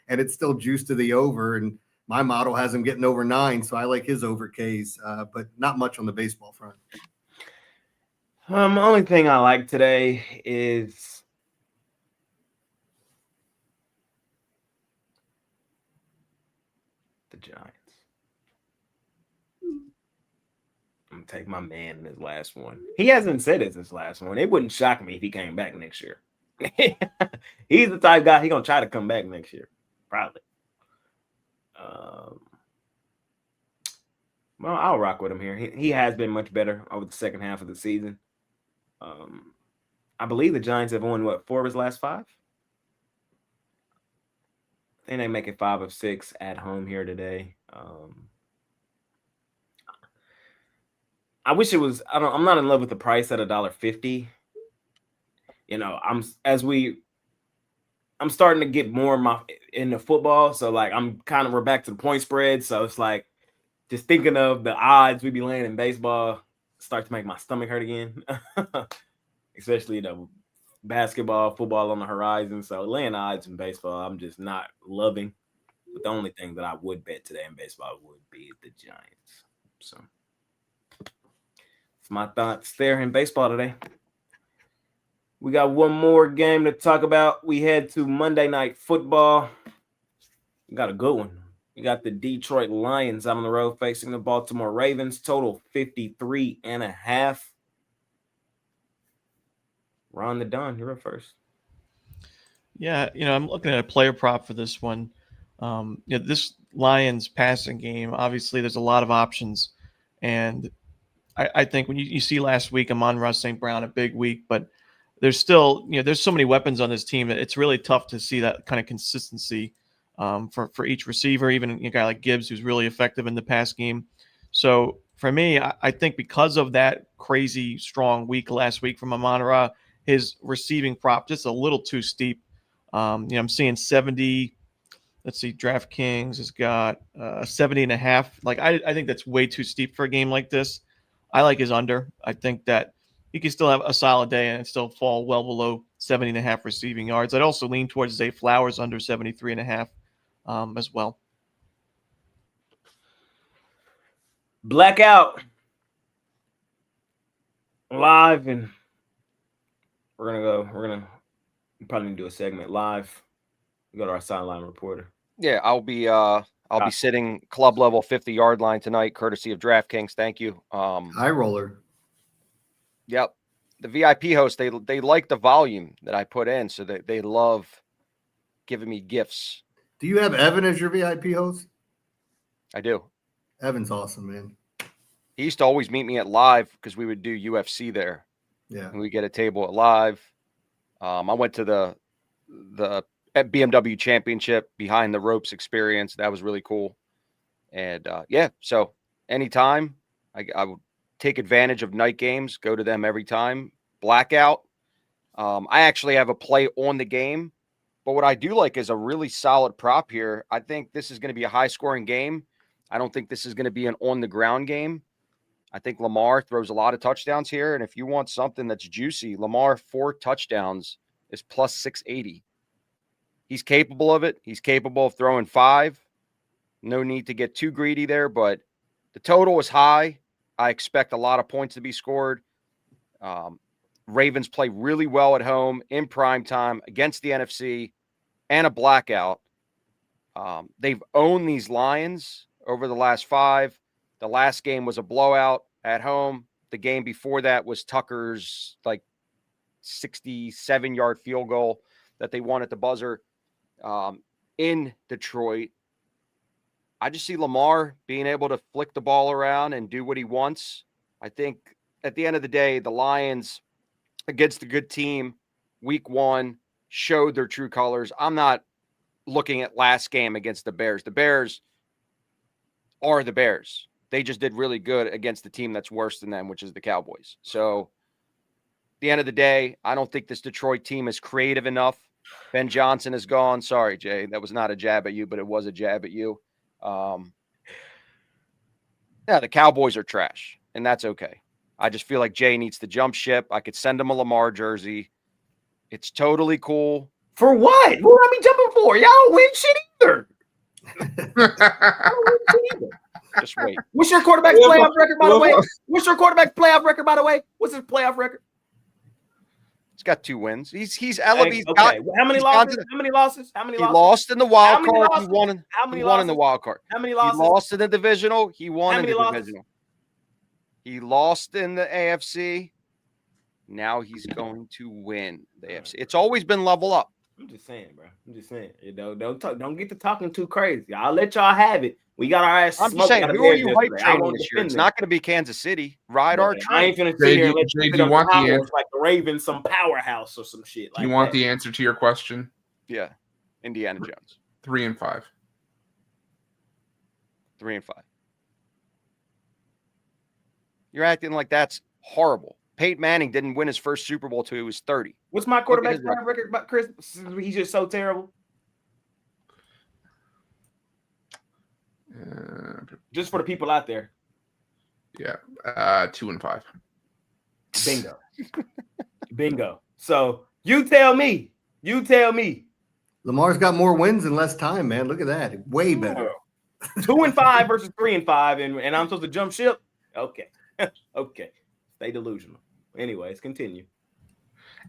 and it's still juiced to the over. And my model has him getting over 9. So I like his over Ks, but not much on the baseball front. Only thing I like today is the Giants. I'm gonna take my man in his last one. He hasn't said it's his last one. It wouldn't shock me if he came back next year. He's the type of guy, he's gonna try to come back next year. Probably. Well, I'll rock with him here. He has been much better over the second half of the season. I believe the Giants have won 4 of his last 5. I think they make it 5 of 6 at home here today. I wish it was. I'm not in love with the price at $1.50. I'm starting to get more into football, so like we're back to the point spread. So it's like just thinking of the odds we be laying in baseball start to make my stomach hurt again. Especially basketball, football on the horizon. So laying odds in baseball, I'm just not loving. But the only thing that I would bet today in baseball would be the Giants. So that's my thoughts there in baseball today. We got one more game to talk about. We head to Monday Night Football. We got a good one. We got the Detroit Lions out on the road facing the Baltimore Ravens. Total 53.5. Ron the Don, you're up first. Yeah, I'm looking at a player prop for this one. This Lions passing game, obviously there's a lot of options. And I think when you see last week, Amon-Ra St. Brown, a big week, but there's still, there's so many weapons on this team that it's really tough to see that kind of consistency for each receiver, even a guy like Gibbs, who's really effective in the pass game. So for me, I think because of that crazy strong week last week from Amon-Ra, his receiving prop just a little too steep. I'm seeing 70. Let's see, DraftKings has got 70.5. Like I think that's way too steep for a game like this. I like his under. I think that he can still have a solid day and still fall well below 70.5 receiving yards. I'd also lean towards Zay Flowers under 73.5 as well. Blackout live, and we're gonna probably do a segment live. Go to our sideline reporter. Yeah, I'll be sitting club level 50-yard line tonight, courtesy of DraftKings. Thank you. High roller. Yep. The VIP hosts, they like the volume that I put in, so they love giving me gifts. Do you have Evan as your VIP host? I do. Evan's awesome, man. He used to always meet me at Live because we would do UFC there. Yeah. And we get a table at Live. I went to the BMW Championship behind the ropes experience. That was really cool. And so anytime I would take advantage of night games, go to them every time. Blackout. I actually have a play on the game, but what I do like is a really solid prop here. I think this is going to be a high scoring game. I don't think this is going to be an on the ground game. I think Lamar throws a lot of touchdowns here. And if you want something that's juicy, Lamar 4 touchdowns is plus 680. He's capable of it. He's capable of throwing 5. No need to get too greedy there, but The total was high. I expect a lot of points to be scored. Ravens play really well at home in prime time against the NFC and a blackout. They've owned these Lions over the last 5. The last game was a blowout at home. The game before that was Tucker's 67-yard field goal that they won at the buzzer in Detroit. I just see Lamar being able to flick the ball around and do what he wants. I think at the end of the day, the Lions against a good team, week 1, showed their true colors. I'm not looking at last game against the Bears. The Bears are the Bears. They just did really good against the team that's worse than them, which is the Cowboys. So at the end of the day, I don't think this Detroit team is creative enough. Ben Johnson is gone. Sorry, Jay. That was not a jab at you, but it was a jab at you. The Cowboys are trash, and that's okay. I just feel like Jay needs to jump ship. I could send him a Lamar jersey. It's totally cool. For what? What am I jumping for? Y'all don't win shit either. Y'all don't win shit either. Just wait. What's your quarterback's playoff record, by the way? What's your quarterback's playoff record, by the way? What's his playoff record? He's got 2 wins. He's elevated. Okay. How many losses? How many losses? How many He losses? lost in the wild How many card. losses? He won. How many He won in losses? the wild card. How many He losses? lost in the divisional. He won How in many the losses? divisional. He lost in the AFC. Now he's going to win the AFC. It's always been level up. I'm just saying, bro. I'm just saying. Don't get to talking too crazy. I'll let y'all have it. We got our ass. I'm just smoked saying, out of who are bed you hype yesterday. I training won't this year? defend It's them. not going to be Kansas City. Ride our I train. ain't finna Jay, sit here do- and let Jay, you do sit you on want the powers answer? like the Ravens, some powerhouse or some shit. Do you want the answer to your question? Yeah. Indiana Jones. 3 and 5. 3 and 5. You're acting like that's horrible. Peyton Manning didn't win his first Super Bowl till he was 30. What's my quarterback's his playoff record, Chris? He's just so terrible. Just for the people out there. Yeah. 2 and 5. Bingo. Bingo. So you tell me. Lamar's got more wins in less time, man. Look at that. Way better. 2 and 5 versus 3 and 5, and I'm supposed to jump ship? Okay. Okay. Stay delusional. Anyways, continue.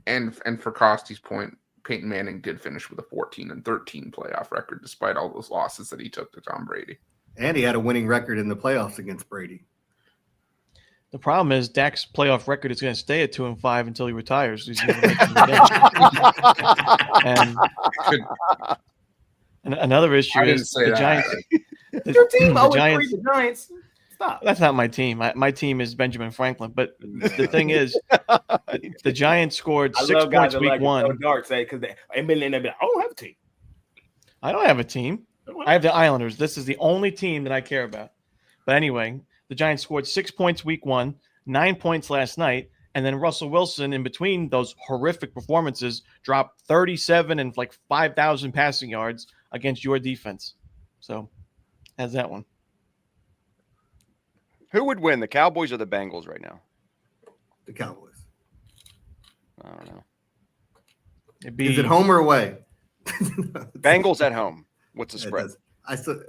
And for Costy's point, Peyton Manning did finish with a 14-13 playoff record, despite all those losses that he took to Tom Brady. And he had a winning record in the playoffs against Brady. The problem is Dak's playoff record is going to stay at 2 and 5 until he retires. He's never making the game. And another issue I didn't is say the that. Giants. Your team the 0-3, Giants. the Giants. Stop. That's not my team. My team is Benjamin Franklin. But the thing is, the Giants scored I 6 love guys points that week like 1. to throw darts, because they be like, I don't have a team. I don't have a team. I have the Islanders. This is the only team that I care about. But anyway, the Giants scored 6 points week 1, 9 points last night, and then Russell Wilson, in between those horrific performances, dropped 37 and 5,000 passing yards against your defense. So, that's that one. Who would win, the Cowboys or the Bengals right now? The Cowboys. I don't know. Is it home or away? Bengals at home. What's the spread?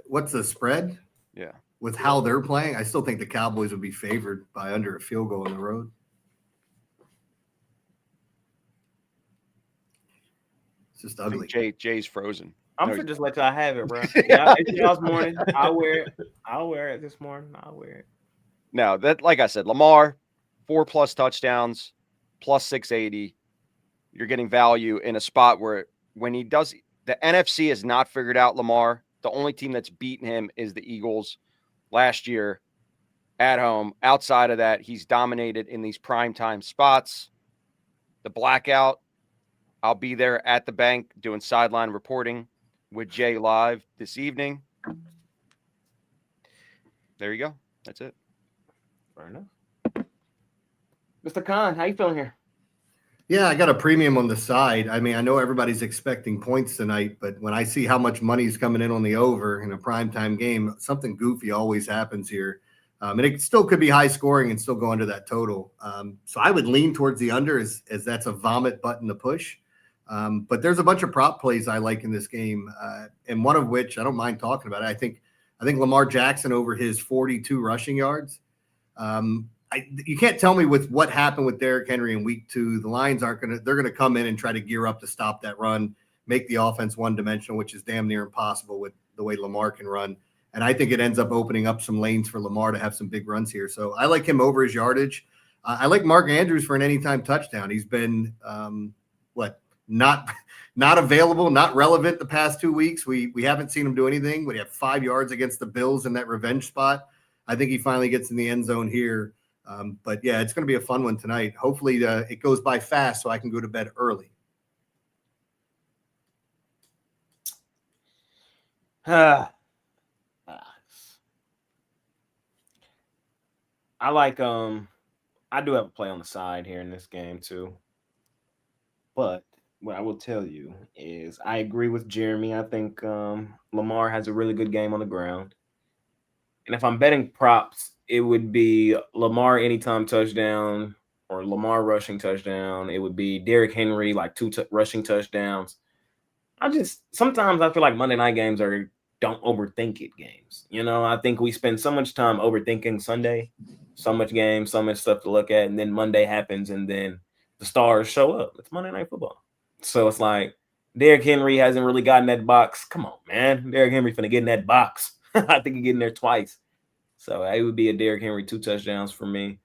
What's the spread? Yeah. With how they're playing, I still think the Cowboys would be favored by under a field goal on the road. It's just I ugly. think Jay's frozen. I'm No, gonna just let y'all have it, bro. It's y'all's morning. I'll wear it this morning. I'll wear it. No, that, like I said, Lamar, 4+ touchdowns, plus 680. You're getting value in a spot where when he does, the NFC has not figured out Lamar. The only team that's beaten him is the Eagles last year at home. Outside of that, he's dominated in these primetime spots. The blackout, I'll be there at the bank doing sideline reporting with Jay live this evening. There you go. That's it. Fair enough. Mr. Khan, how you feeling here? Yeah, I got a premium on the side. I mean, I know everybody's expecting points tonight, but when I see how much money is coming in on the over in a primetime game, something goofy always happens here. And it still could be high scoring and still go under that total. So I would lean towards the under as that's a vomit button to push. But there's a bunch of prop plays I like in this game, and one of which I don't mind talking about. I think I think Lamar Jackson over his 42 rushing yards. You can't tell me with what happened with Derrick Henry in week 2. The Lions they're going to come in and try to gear up to stop that run, make the offense one-dimensional, which is damn near impossible with the way Lamar can run. And I think it ends up opening up some lanes for Lamar to have some big runs here. So I like him over his yardage. I like Mark Andrews for an anytime touchdown. He's been not available, not relevant the past 2 weeks. We haven't seen him do anything. We have 5 yards against the Bills in that revenge spot. I think he finally gets in the end zone here. But yeah, it's going to be a fun one tonight. Hopefully it goes by fast so I can go to bed early. I like I do have a play on the side here in this game too. But what I will tell you is I agree with Jeremy. I think Lamar has a really good game on the ground. And if I'm betting props, it would be Lamar anytime touchdown or Lamar rushing touchdown. It would be Derrick Henry, like 2 rushing touchdowns. Sometimes I feel like Monday night games don't overthink it games. You know, I think we spend so much time overthinking Sunday, so much games, so much stuff to look at. And then Monday happens and then the stars show up. It's Monday Night Football. So it's like Derrick Henry hasn't really gotten that box. Come on, man. Derrick Henry finna get in that box. I think he get in there twice. So it would be a Derrick Henry 2 touchdowns for me.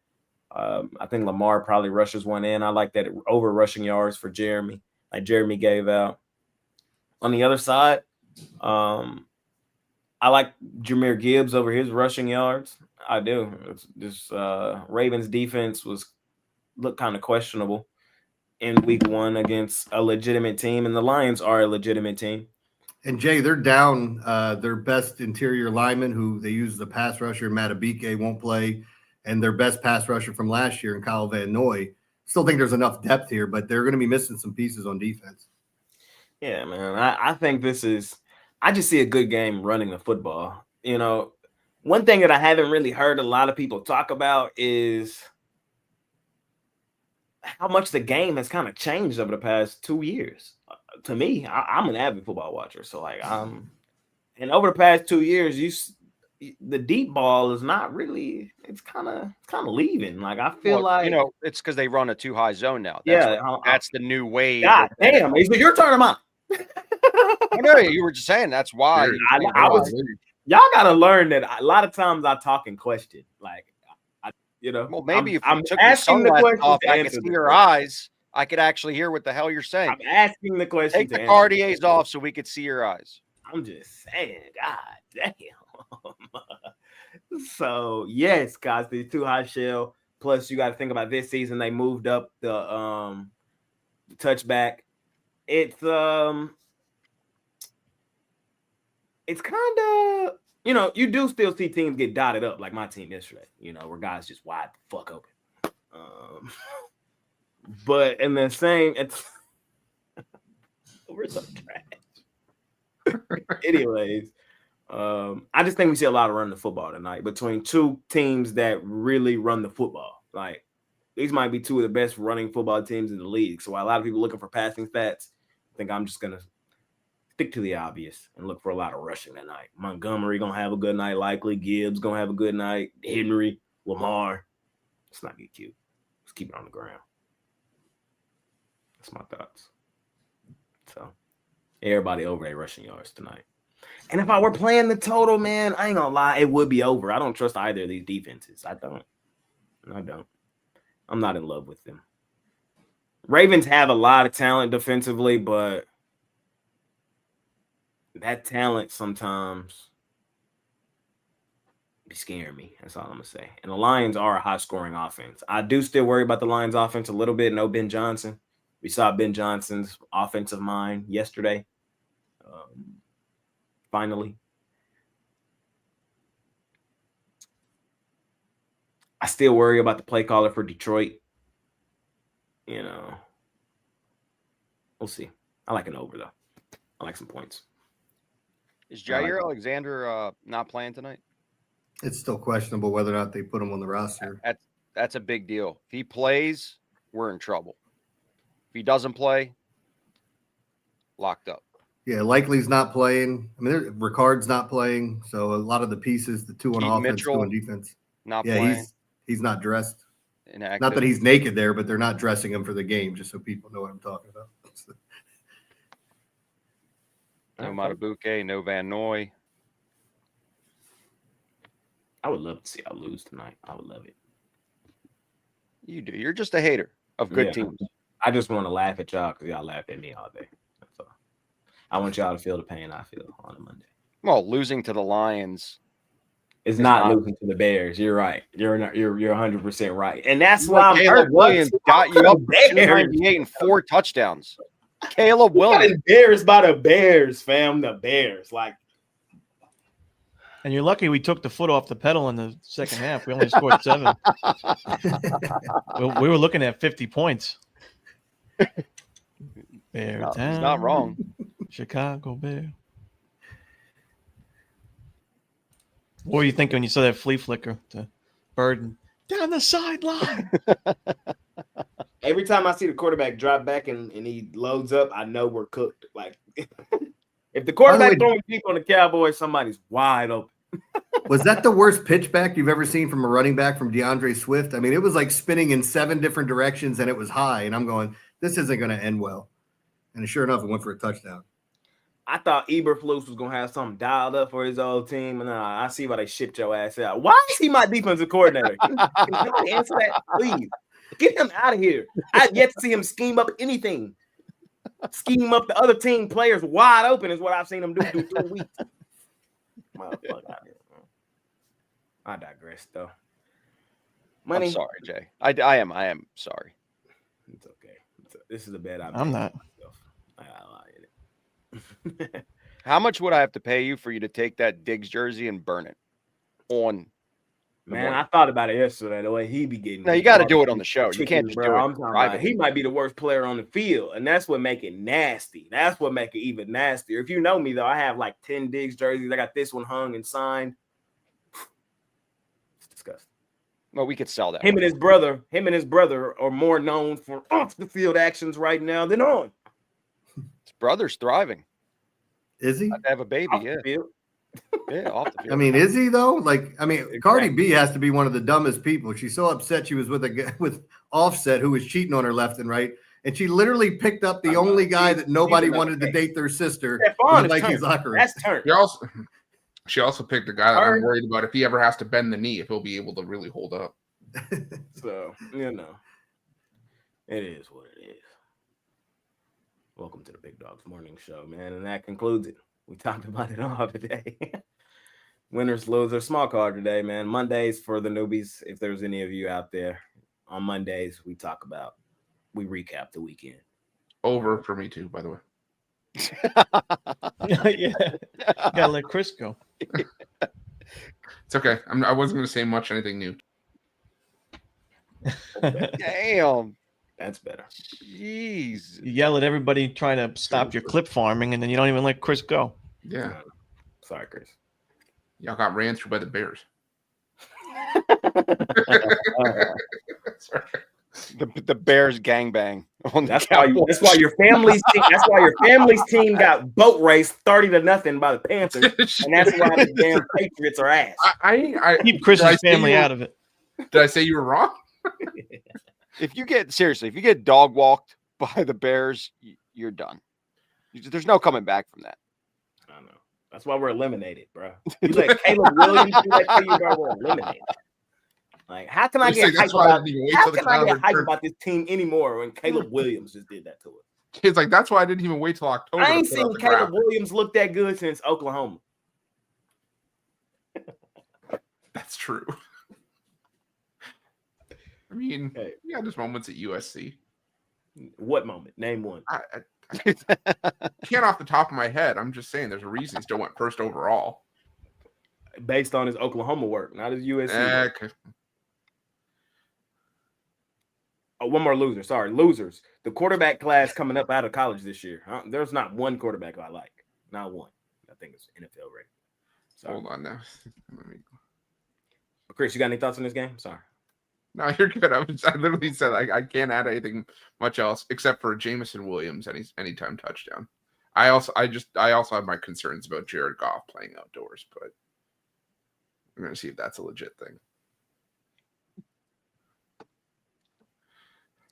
I think Lamar probably rushes one in. I like that over rushing yards for Jeremy, like Jeremy gave out. On the other side, I like Jahmyr Gibbs over his rushing yards. I do. This Ravens defense looked kind of questionable in week 1 against a legitimate team, and the Lions are a legitimate team. And Jay, they're down their best interior lineman, who they use the pass rusher, Matabike, won't play, and their best pass rusher from last year in Kyle Van Noy. Still think there's enough depth here, but they're going to be missing some pieces on defense. Yeah, man. I think I just see a good game running the football. You know, one thing that I haven't really heard a lot of people talk about is how much the game has kind of changed over the past 2 years. To me, I'm an avid football watcher. So like, and over the past 2 years, the deep ball is not really, it's kind of leaving. Like, I feel like, it's because they run a too high zone now. That's the new wave. God damn, it's your turn of mine. I know you were just saying that's why. Y'all gotta learn that a lot of times I talk in question. Like, well, maybe if I'm you took asking the the sunglasses question off, to I could answer see the your question. eyes. I could actually hear what the hell you're saying. I'm asking the question. Take to the answer Cartiers the off so we could see your eyes. I'm just saying, God damn. So yes, guys, the 2 high shell. Plus, you got to think about this season. They moved up the touchback. It's kind of, you do still see teams get dotted up like my team yesterday. Where guys just wide the fuck open. But in the same, we're so trash. Anyways, I just think we see a lot of running the football tonight between 2 teams that really run the football. Like, these might be 2 of the best running football teams in the league. So while a lot of people looking for passing stats, I think I'm just gonna stick to the obvious and look for a lot of rushing tonight. Montgomery gonna have a good night, likely. Gibbs gonna have a good night. Henry, Lamar. Let's not get cute. Let's keep it on the ground. That's my thoughts. So everybody over their rushing yards tonight. And if I were playing the total, man, I ain't gonna lie, it would be over. I don't trust either of these defenses. I don't. I'm not in love with them. Ravens have a lot of talent defensively, but that talent sometimes be scaring me. That's all I'm gonna say. And the Lions are a high-scoring offense. I do still worry about the Lions' offense a little bit. No Ben Johnson. We saw Ben Johnson's offensive mind yesterday. Finally. I still worry about the play caller for Detroit. We'll see. I like an over, though. I like some points. Is Jair Alexander not playing tonight? It's still questionable whether or not they put him on the roster. That's a big deal. If he plays, we're in trouble. If he doesn't play, locked up. Yeah, Likely's not playing. I mean, Ricard's not playing. So a lot of the pieces, the two on Keaton offense, Mitchell two on defense. not Yeah, playing. he's not dressed. Inactive. Not that he's naked there, but they're not dressing him for the game, just so people know what I'm talking about. No Matabuke, no Van Noy. I would love to see y'all lose tonight. I would love it. You do. You're just a hater of good Yeah. teams. I just want to laugh at y'all because y'all laugh at me all day. That's all. I want y'all to feel the pain I feel on a Monday. Well, losing to the Lions. It's not losing to the Bears. You're right. You're 100% right, and that's why I'm Caleb hurt. Williams got you up Bears. 298 and 4 touchdowns. Caleb We got Williams. embarrassed by the Bears, fam. The Bears, like. And you're lucky we took the foot off the pedal in the second half. We only scored 7. We were looking at 50 points. Bear No, town, he's not wrong. Chicago Bear. What were you thinking when you saw that flea flicker to Burden down the sideline? Every time I see the quarterback drop back and he loads up, I know we're cooked. Like, if the quarterback throwing deep on the Cowboys, somebody's wide open. Was that the worst pitch back you've ever seen from a running back from DeAndre Swift? I mean, it was like spinning in 7 different directions and it was high. And I'm going, this isn't going to end well. And sure enough, it went for a touchdown. I thought Eberflus was going to have something dialed up for his old team. And I see why they shipped your ass out. Why is he my defensive coordinator? Can somebody answer that, please? Get him out of here. I've yet to see him scheme up anything. Scheme up the other team players wide open is what I've seen him do through 3 weeks. Motherfucker. I digress, though. Money. I'm sorry, Jay. I am sorry. It's okay. This is a bad idea. I'm not. I lie in it. How much would I have to pay you for you to take that Diggs jersey and burn it on? Man, I thought about it yesterday. The way he be getting. No, you got to do it on the show. You can't just do I'm it talking about private. he might be the worst player on the field, and that's what make it nasty. That's what make it even nastier. If you know me, though, I have like 10 Diggs jerseys. I got this one hung and signed. It's disgusting. Well, we could sell that. Him and his brother are more known for off the field actions right now than on. His brother's thriving. Is he? I have a baby. Off Yeah. the field. Yeah, off the field. I mean, is he though? Like, I mean, Exactly. Cardi B has to be one of the dumbest people. She's so upset she was with Offset, who was cheating on her left and right, and she literally picked up the only guy that nobody wanted to date their sister. Stephon is Like his turned. locker room. That's turned. She also picked a guy that I'm worried about if he ever has to bend the knee, if he'll be able to really hold up. So, it is what it is. Welcome to the Pick Dawgz Morning Show, man. And that concludes it. We talked about it all today. Winners, losers, small card today, man. Mondays for the newbies, if there's any of you out there. On Mondays, we recap the weekend. Over for me too, by the way. Yeah. Gotta let Chris go. It's okay. I wasn't going to say anything new. Damn. That's better. Jeez. You yell at everybody trying to stop your clip farming, and then you don't even let Chris go. Yeah. Sorry, Chris. Y'all got ran through by the Bears. The Bears gangbang on the That's Cowboys. why your family's team. That's why your family's team got boat raced 30-0 by the Panthers, and that's why the damn Patriots are ass. I Keep Chris's family out of it. Did I say you were wrong? If you get dog walked by the Bears, you're done. There's no coming back from that. I know. That's why we're eliminated, bro. You let Caleb Williams do that to you, bro. We're eliminated. Like, how can I get hyped about this team anymore when Caleb Williams just did that to us? It's like, that's why I didn't even wait till October. I ain't seen Caleb Williams look that good since Oklahoma. That's true. I mean, we had just moments at USC. What moment? Name one. I can't off the top of my head. I'm just saying there's a reason he still went first overall. Based on his Oklahoma work, not his USC. Okay. Oh, one more loser. Sorry, losers. The quarterback class coming up out of college this year. There's not one quarterback I like. Not one. I think it's NFL rating. Sorry. Hold on now. Chris, you got any thoughts on this game? Sorry. No, you're good. I literally said I can't add anything much else except for Jameson Williams anytime touchdown. I also have my concerns about Jared Goff playing outdoors, but we're gonna see if that's a legit thing.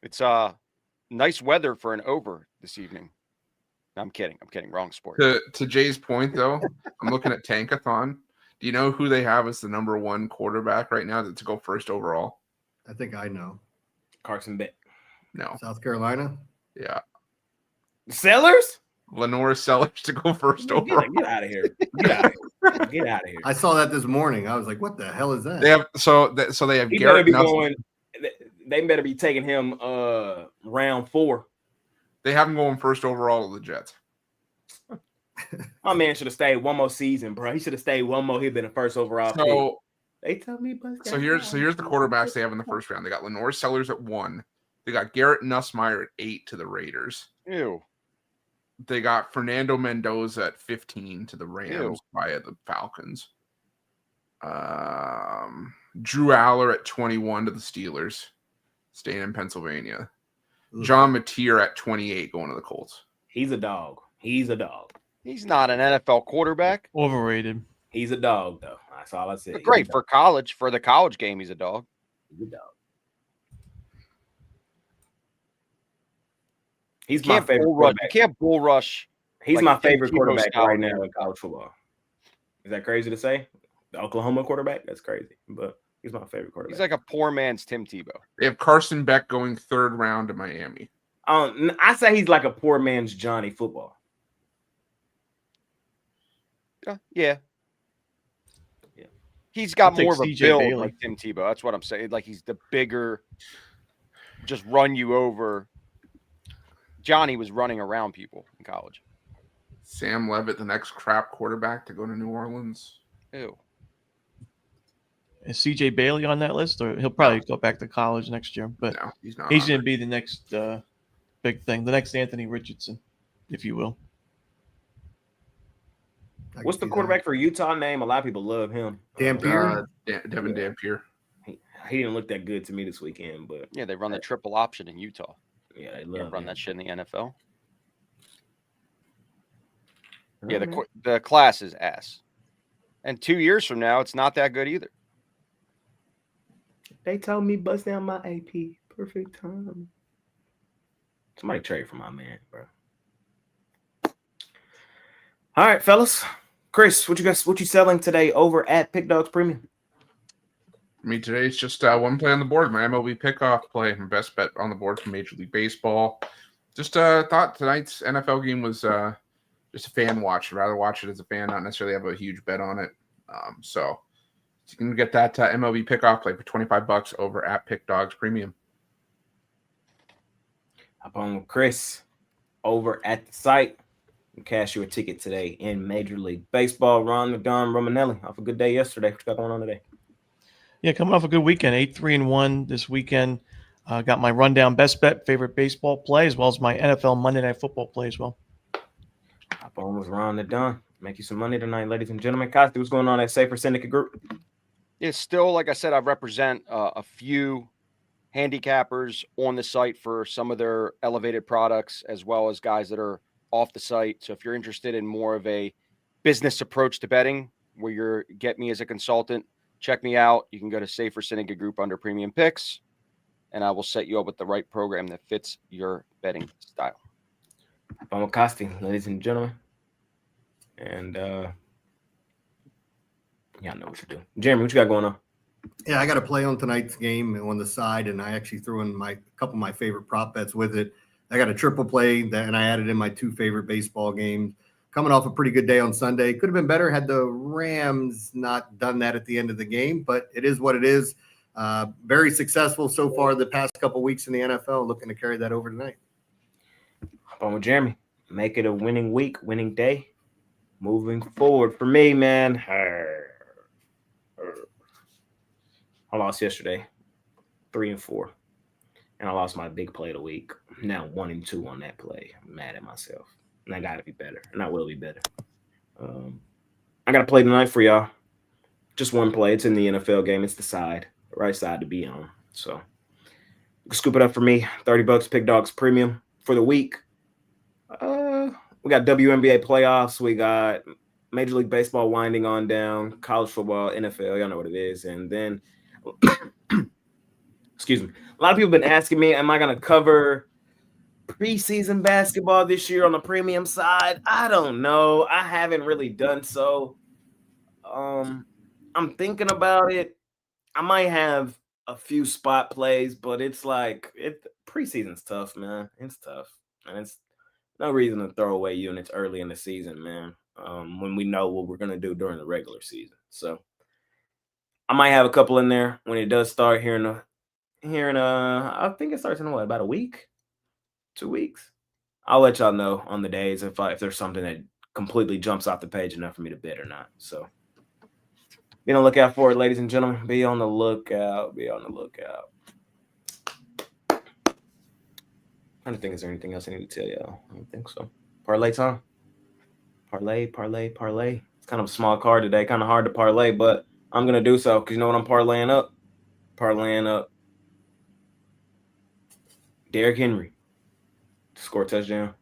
It's nice weather for an over this evening. No, I'm kidding. Wrong sport. To Jay's point, though, I'm looking at Tankathon. Do you know who they have as the number 1 quarterback right now to go first overall? I think I know. Carson Beck. No. South Carolina. Yeah. Sellers? Lenore Sellers to go first overall. Get out of here. Get out of here. Get out of here. I saw that this morning. I was like, what the hell is that? They have they have He Garrett better be Nussmeier. going. They better be taking him round 4. They have him going first overall to the Jets. My man should have stayed one more season, bro. He should have stayed one more. He'd been the first overall pick. So They tell me, here's the quarterbacks they have in the first round. They got Lenore Sellers at 1. They got Garrett Nussmeier at 8 to the Raiders. Ew. They got Fernando Mendoza at 15 to the Rams Ew. via the Falcons. Drew Aller at 21 to the Steelers, staying in Pennsylvania. John Mateer at 28 going to the Colts. He's a dog. He's a dog. He's not an NFL quarterback. Overrated. He's a dog, though. That's all I said. But great for college. For the college game, he's a dog. He's a dog. He's my favorite You quarterback. can't bull rush. He's like my Tim favorite Tebow quarterback style right now. now in college football. Is that crazy to say? The Oklahoma quarterback? That's crazy. But he's my favorite quarterback. He's like a poor man's Tim Tebow. They have Carson Beck going 3rd round to Miami. I say he's like a poor man's Johnny football. Yeah. Yeah. He's got I'll take more of a CJ build Bailey. like Tim Tebow. That's what I'm saying. Like he's the bigger, just run you over. Johnny was running around people in college. Sam Levitt, the next crap quarterback to go to New Orleans. Ew. Is CJ Bailey on that list, or he'll probably go back to college next year? But No, he's not. he's on going to there. be the next big thing, the next Anthony Richardson, if you will. I can What's the see quarterback for Utah name? A lot of people love him. Dampier? Devin Dampier. He didn't look that good to me this weekend, but Yeah, they run the triple option in Utah. yeah, they You love can't run him. that shit in the NFL. All Yeah, right. the class is ass. And 2 years from now, it's not that good either. They told me bust down my AP. Perfect time. Somebody trade for my man, bro. All right, fellas. Chris, what you selling today over at PickDawgz Premium? For me today, it's just one play on the board. My MLB pickoff play, my best bet on the board from Major League Baseball. Just thought tonight's NFL game was just a fan watch. I'd rather watch it as a fan, not necessarily have a huge bet on it. So you can get that MLB pickoff play for $25 over at PickDawgz Premium. Hop on with Chris over at the site and cash you a ticket today in Major League Baseball. Ron the Don Romanelli off a good day yesterday. What you got going on today? Yeah, coming off a good weekend, 8-3-1 this weekend. Got my rundown best bet, favorite baseball play, as well as my NFL Monday Night Football play as well. Hop on with Ron the Don. Make you some money tonight, ladies and gentlemen. Costi, what's going on at Safer Syndicate Group? It's still, like I said, I represent a few handicappers on the site for some of their elevated products, as well as guys that are off the site. So if you're interested in more of a business approach to betting, where you're get me as a consultant, check me out. You can go to Safer Syndicate Group under Premium Picks, and I will set you up with the right program that fits your betting style. Hop on with Costi, ladies and gentlemen. And y'all know what to do. Jeremy, what you got going on? Yeah, I got to play on tonight's game on the side, and I actually threw in a couple of my favorite prop bets with it. I got a triple play and I added in my 2 favorite baseball games. Coming off a pretty good day on Sunday. Could have been better had the Rams not done that at the end of the game, but it is what it is. Very successful so far the past couple of weeks in the NFL. Looking to carry that over tonight. Hop on with Jeremy. Make it a winning week, winning day. Moving forward for me, man. I lost yesterday, 3-4, and I lost my big play of the week. Now 1-2 on that play. I'm mad at myself, and I got to be better, and I will be better. I got to play tonight for y'all. Just one play. It's in the NFL game. It's the right side to be on. So scoop it up for me. $30 PickDawgz Premium for the week. We got WNBA playoffs. We got Major League Baseball winding on down, college football, NFL. Y'all know what it is. And then, excuse me, a lot of people have been asking me, am I going to cover preseason basketball this year on the premium side? I don't know. I haven't really done so. I'm thinking about it. I might have a few spot plays, but it's like preseason's tough, man. It's tough. And it's no reason to throw away units early in the season, man. When we know what we're gonna do during the regular season. So I might have a couple in there when it does start here in I think it starts in about a week, 2 weeks. I'll let y'all know on the days if there's something that completely jumps off the page enough for me to bid or not. So be on the lookout for it, ladies and gentlemen. Be on the lookout. Be on the lookout. I don't think is there anything else I need to tell y'all. I don't think so. Parlay time. Parlay. It's kind of a small card today. Kind of hard to parlay, but I'm going to do so because you know what I'm parlaying up? Parlaying up Derrick Henry to score a touchdown.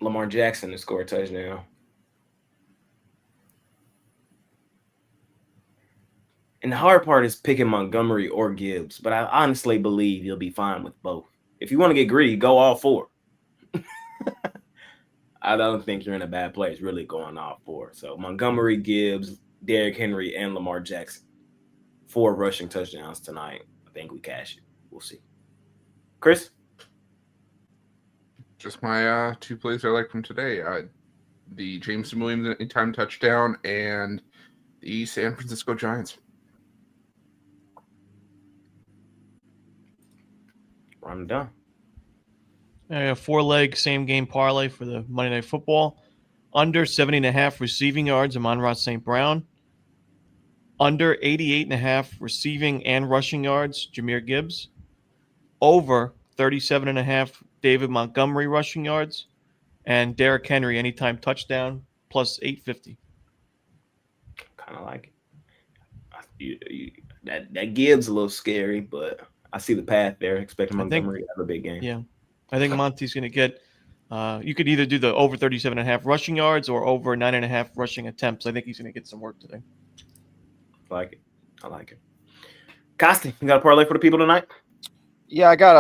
Lamar Jackson to score a touchdown. And the hard part is picking Montgomery or Gibbs, but I honestly believe you'll be fine with both. If you want to get greedy, go all four. I don't think you're in a bad place really going all four. So Montgomery, Gibbs, Derrick Henry, and Lamar Jackson. 4 rushing touchdowns tonight. I think we cash it. We'll see. Chris? Just my 2 plays I like from today. The Jameson Williams anytime touchdown and the San Francisco Giants. I'm done. I got 4-leg same game parlay for the Monday Night Football. Under 70.5 receiving yards, Amon-Ra St. Brown. Under 88.5 receiving and rushing yards, Jahmyr Gibbs. Over 37.5 David Montgomery rushing yards. And Derrick Henry anytime touchdown plus 850. Kind of like it. That Gibbs a little scary, but I see the path there. Expecting Montgomery to have a big game. Yeah. I think Monty's going to get you could either do the over 37.5 rushing yards or over 9.5 rushing attempts. I think he's going to get some work today. I like it. Costi, you got a parlay for the people tonight? Yeah, I got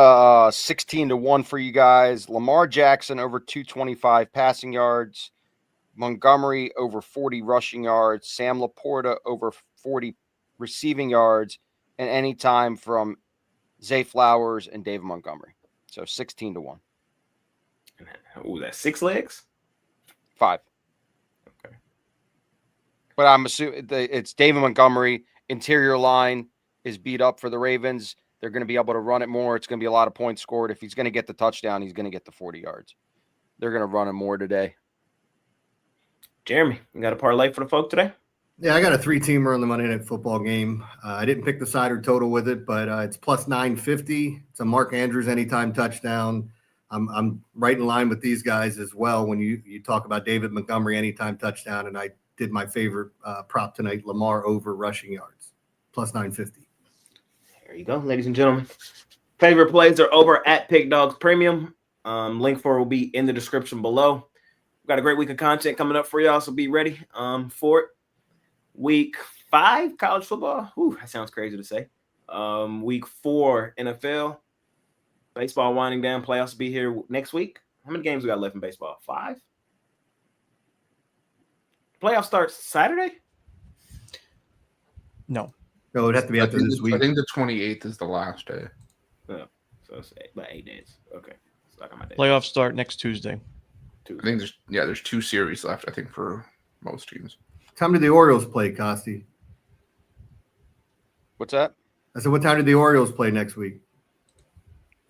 a 16-1 for you guys. Lamar Jackson over 225 passing yards. Montgomery over 40 rushing yards. Sam Laporta over 40 receiving yards. And anytime from Zay Flowers and David Montgomery. So 16-1. Ooh, that's 6 legs? 5. Okay. But I'm assuming it's David Montgomery. Interior line is beat up for the Ravens. They're going to be able to run it more. It's going to be a lot of points scored. If he's going to get the touchdown, he's going to get the 40 yards. They're going to run it more today. Jeremy, you got a parlay for the folk today? Yeah, I got a 3-teamer on the Monday Night Football game. I didn't pick the side or total with it, but it's plus 950. It's a Mark Andrews anytime touchdown. I'm right in line with these guys as well when you talk about David Montgomery anytime touchdown, and I did my favorite prop tonight, Lamar over rushing yards, plus 950. There you go, ladies and gentlemen. Favorite plays are over at PickDawgz Premium. Link for it will be in the description below. We've got a great week of content coming up for y'all, so be ready for it. Week 5, college football. Whew, that sounds crazy to say. Week 4, NFL. Baseball winding down. Playoffs will be here next week. How many games we got left in baseball? 5? Playoff starts Saturday? No. No, it would have to be after this week. I think the 28th is the last day. Oh, so it's about 8 days. Okay. Stuck on my day. Playoffs start next Tuesday. I think there's 2 series left, I think, for most teams. What time did the Orioles play, Costi? What's that? I said, what time did the Orioles play next week?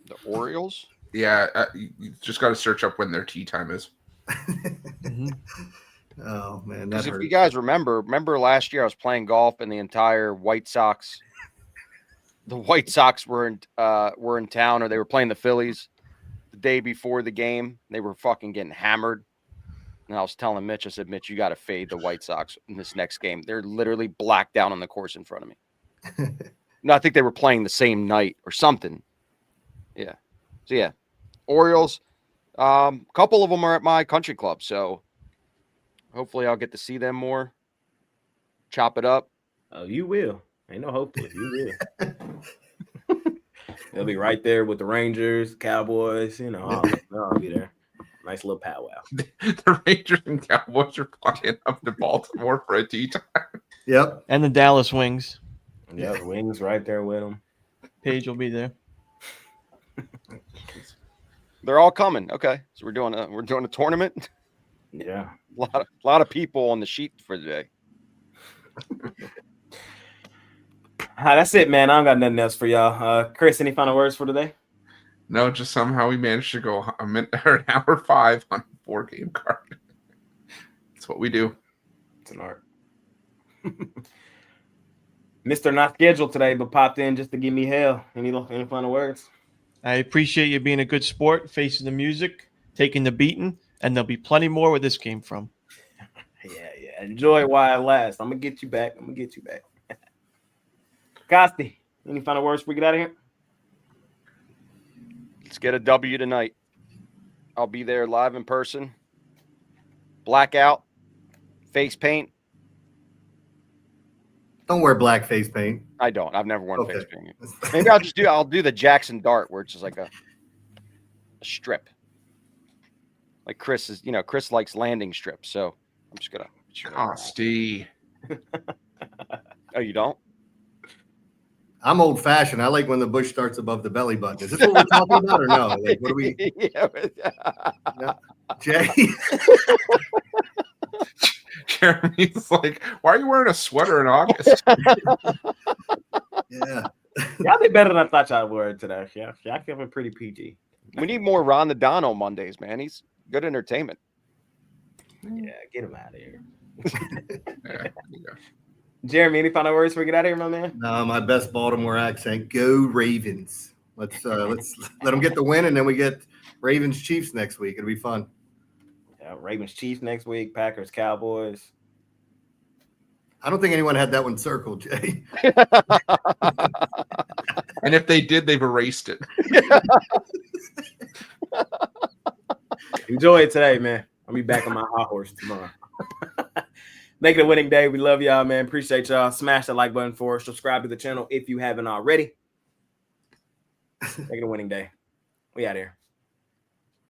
The Orioles? Yeah, you just got to search up when their tea time is. Mm-hmm. Oh, man, that Because if hurts. you guys remember last year I was playing golf and the entire White Sox, the White Sox were in town, or they were playing the Phillies the day before the game. They were fucking getting hammered. And I was telling Mitch, I said, Mitch, you got to fade the White Sox in this next game. They're literally blacked down on the course in front of me. No, I think they were playing the same night or something. Yeah. So, yeah. Orioles, Couple of them are at my country club, so hopefully I'll get to see them more. Chop it up. Oh, you will. Ain't no hopefully. You will. They'll be right there with the Rangers, Cowboys. I'll be there. Nice little powwow. The Rangers and Cowboys are flying up to Baltimore for a tea time. Yep. And the Dallas Wings. Yeah, the Wings right there with them. Paige will be there. They're all coming. Okay, so we're doing a tournament. Yeah. A lot of people on the sheet for today. That's it, man. I don't got nothing else for y'all. Chris, any final words for today? No, just somehow we managed to go a minute or an hour 5 on a 4-game card. That's what we do. It's an art. Mr. Not scheduled today, but popped in just to give me hell. Any final words? I appreciate you being a good sport, facing the music, taking the beating, and there'll be plenty more where this came from. Yeah. Enjoy while it lasts. I'm gonna get you back. Costi, any final words before we get out of here? Let's get a W tonight. I'll be there live in person. Blackout, face paint. Don't wear black face paint. I don't. I've never worn Okay. face paint. Maybe I'll do the Jackson Dart where it's just like a strip. Like Chris is, Chris likes landing strips, so I'm just gonna. Costi. Oh, you don't? I'm old fashioned. I like when the bush starts above the belly button. Is this what we're talking about or no? Like, what are we? Yeah. Jay? Jeremy's like, why are you wearing a sweater in August? Yeah. Y'all did better than I thought y'all were today. Yeah, y'all kept it pretty PG. We need more Ron the Don on Mondays, man. He's good entertainment. Yeah, get him out of here. Yeah, yeah. Jeremy, any final words before we get out of here, my man? No, my best Baltimore accent. Go Ravens. Let's let them get the win, and then we get Ravens Chiefs next week. It'll be fun. Yeah, Ravens Chiefs next week. Packers Cowboys. I don't think anyone had that one circled, Jay. And if they did, they've erased it. Enjoy it today, man. I'll be back on my hot horse tomorrow. Make it a winning day. We love y'all, man. Appreciate y'all. Smash that like button for us. Subscribe to the channel if you haven't already. Make it a winning day. We out here.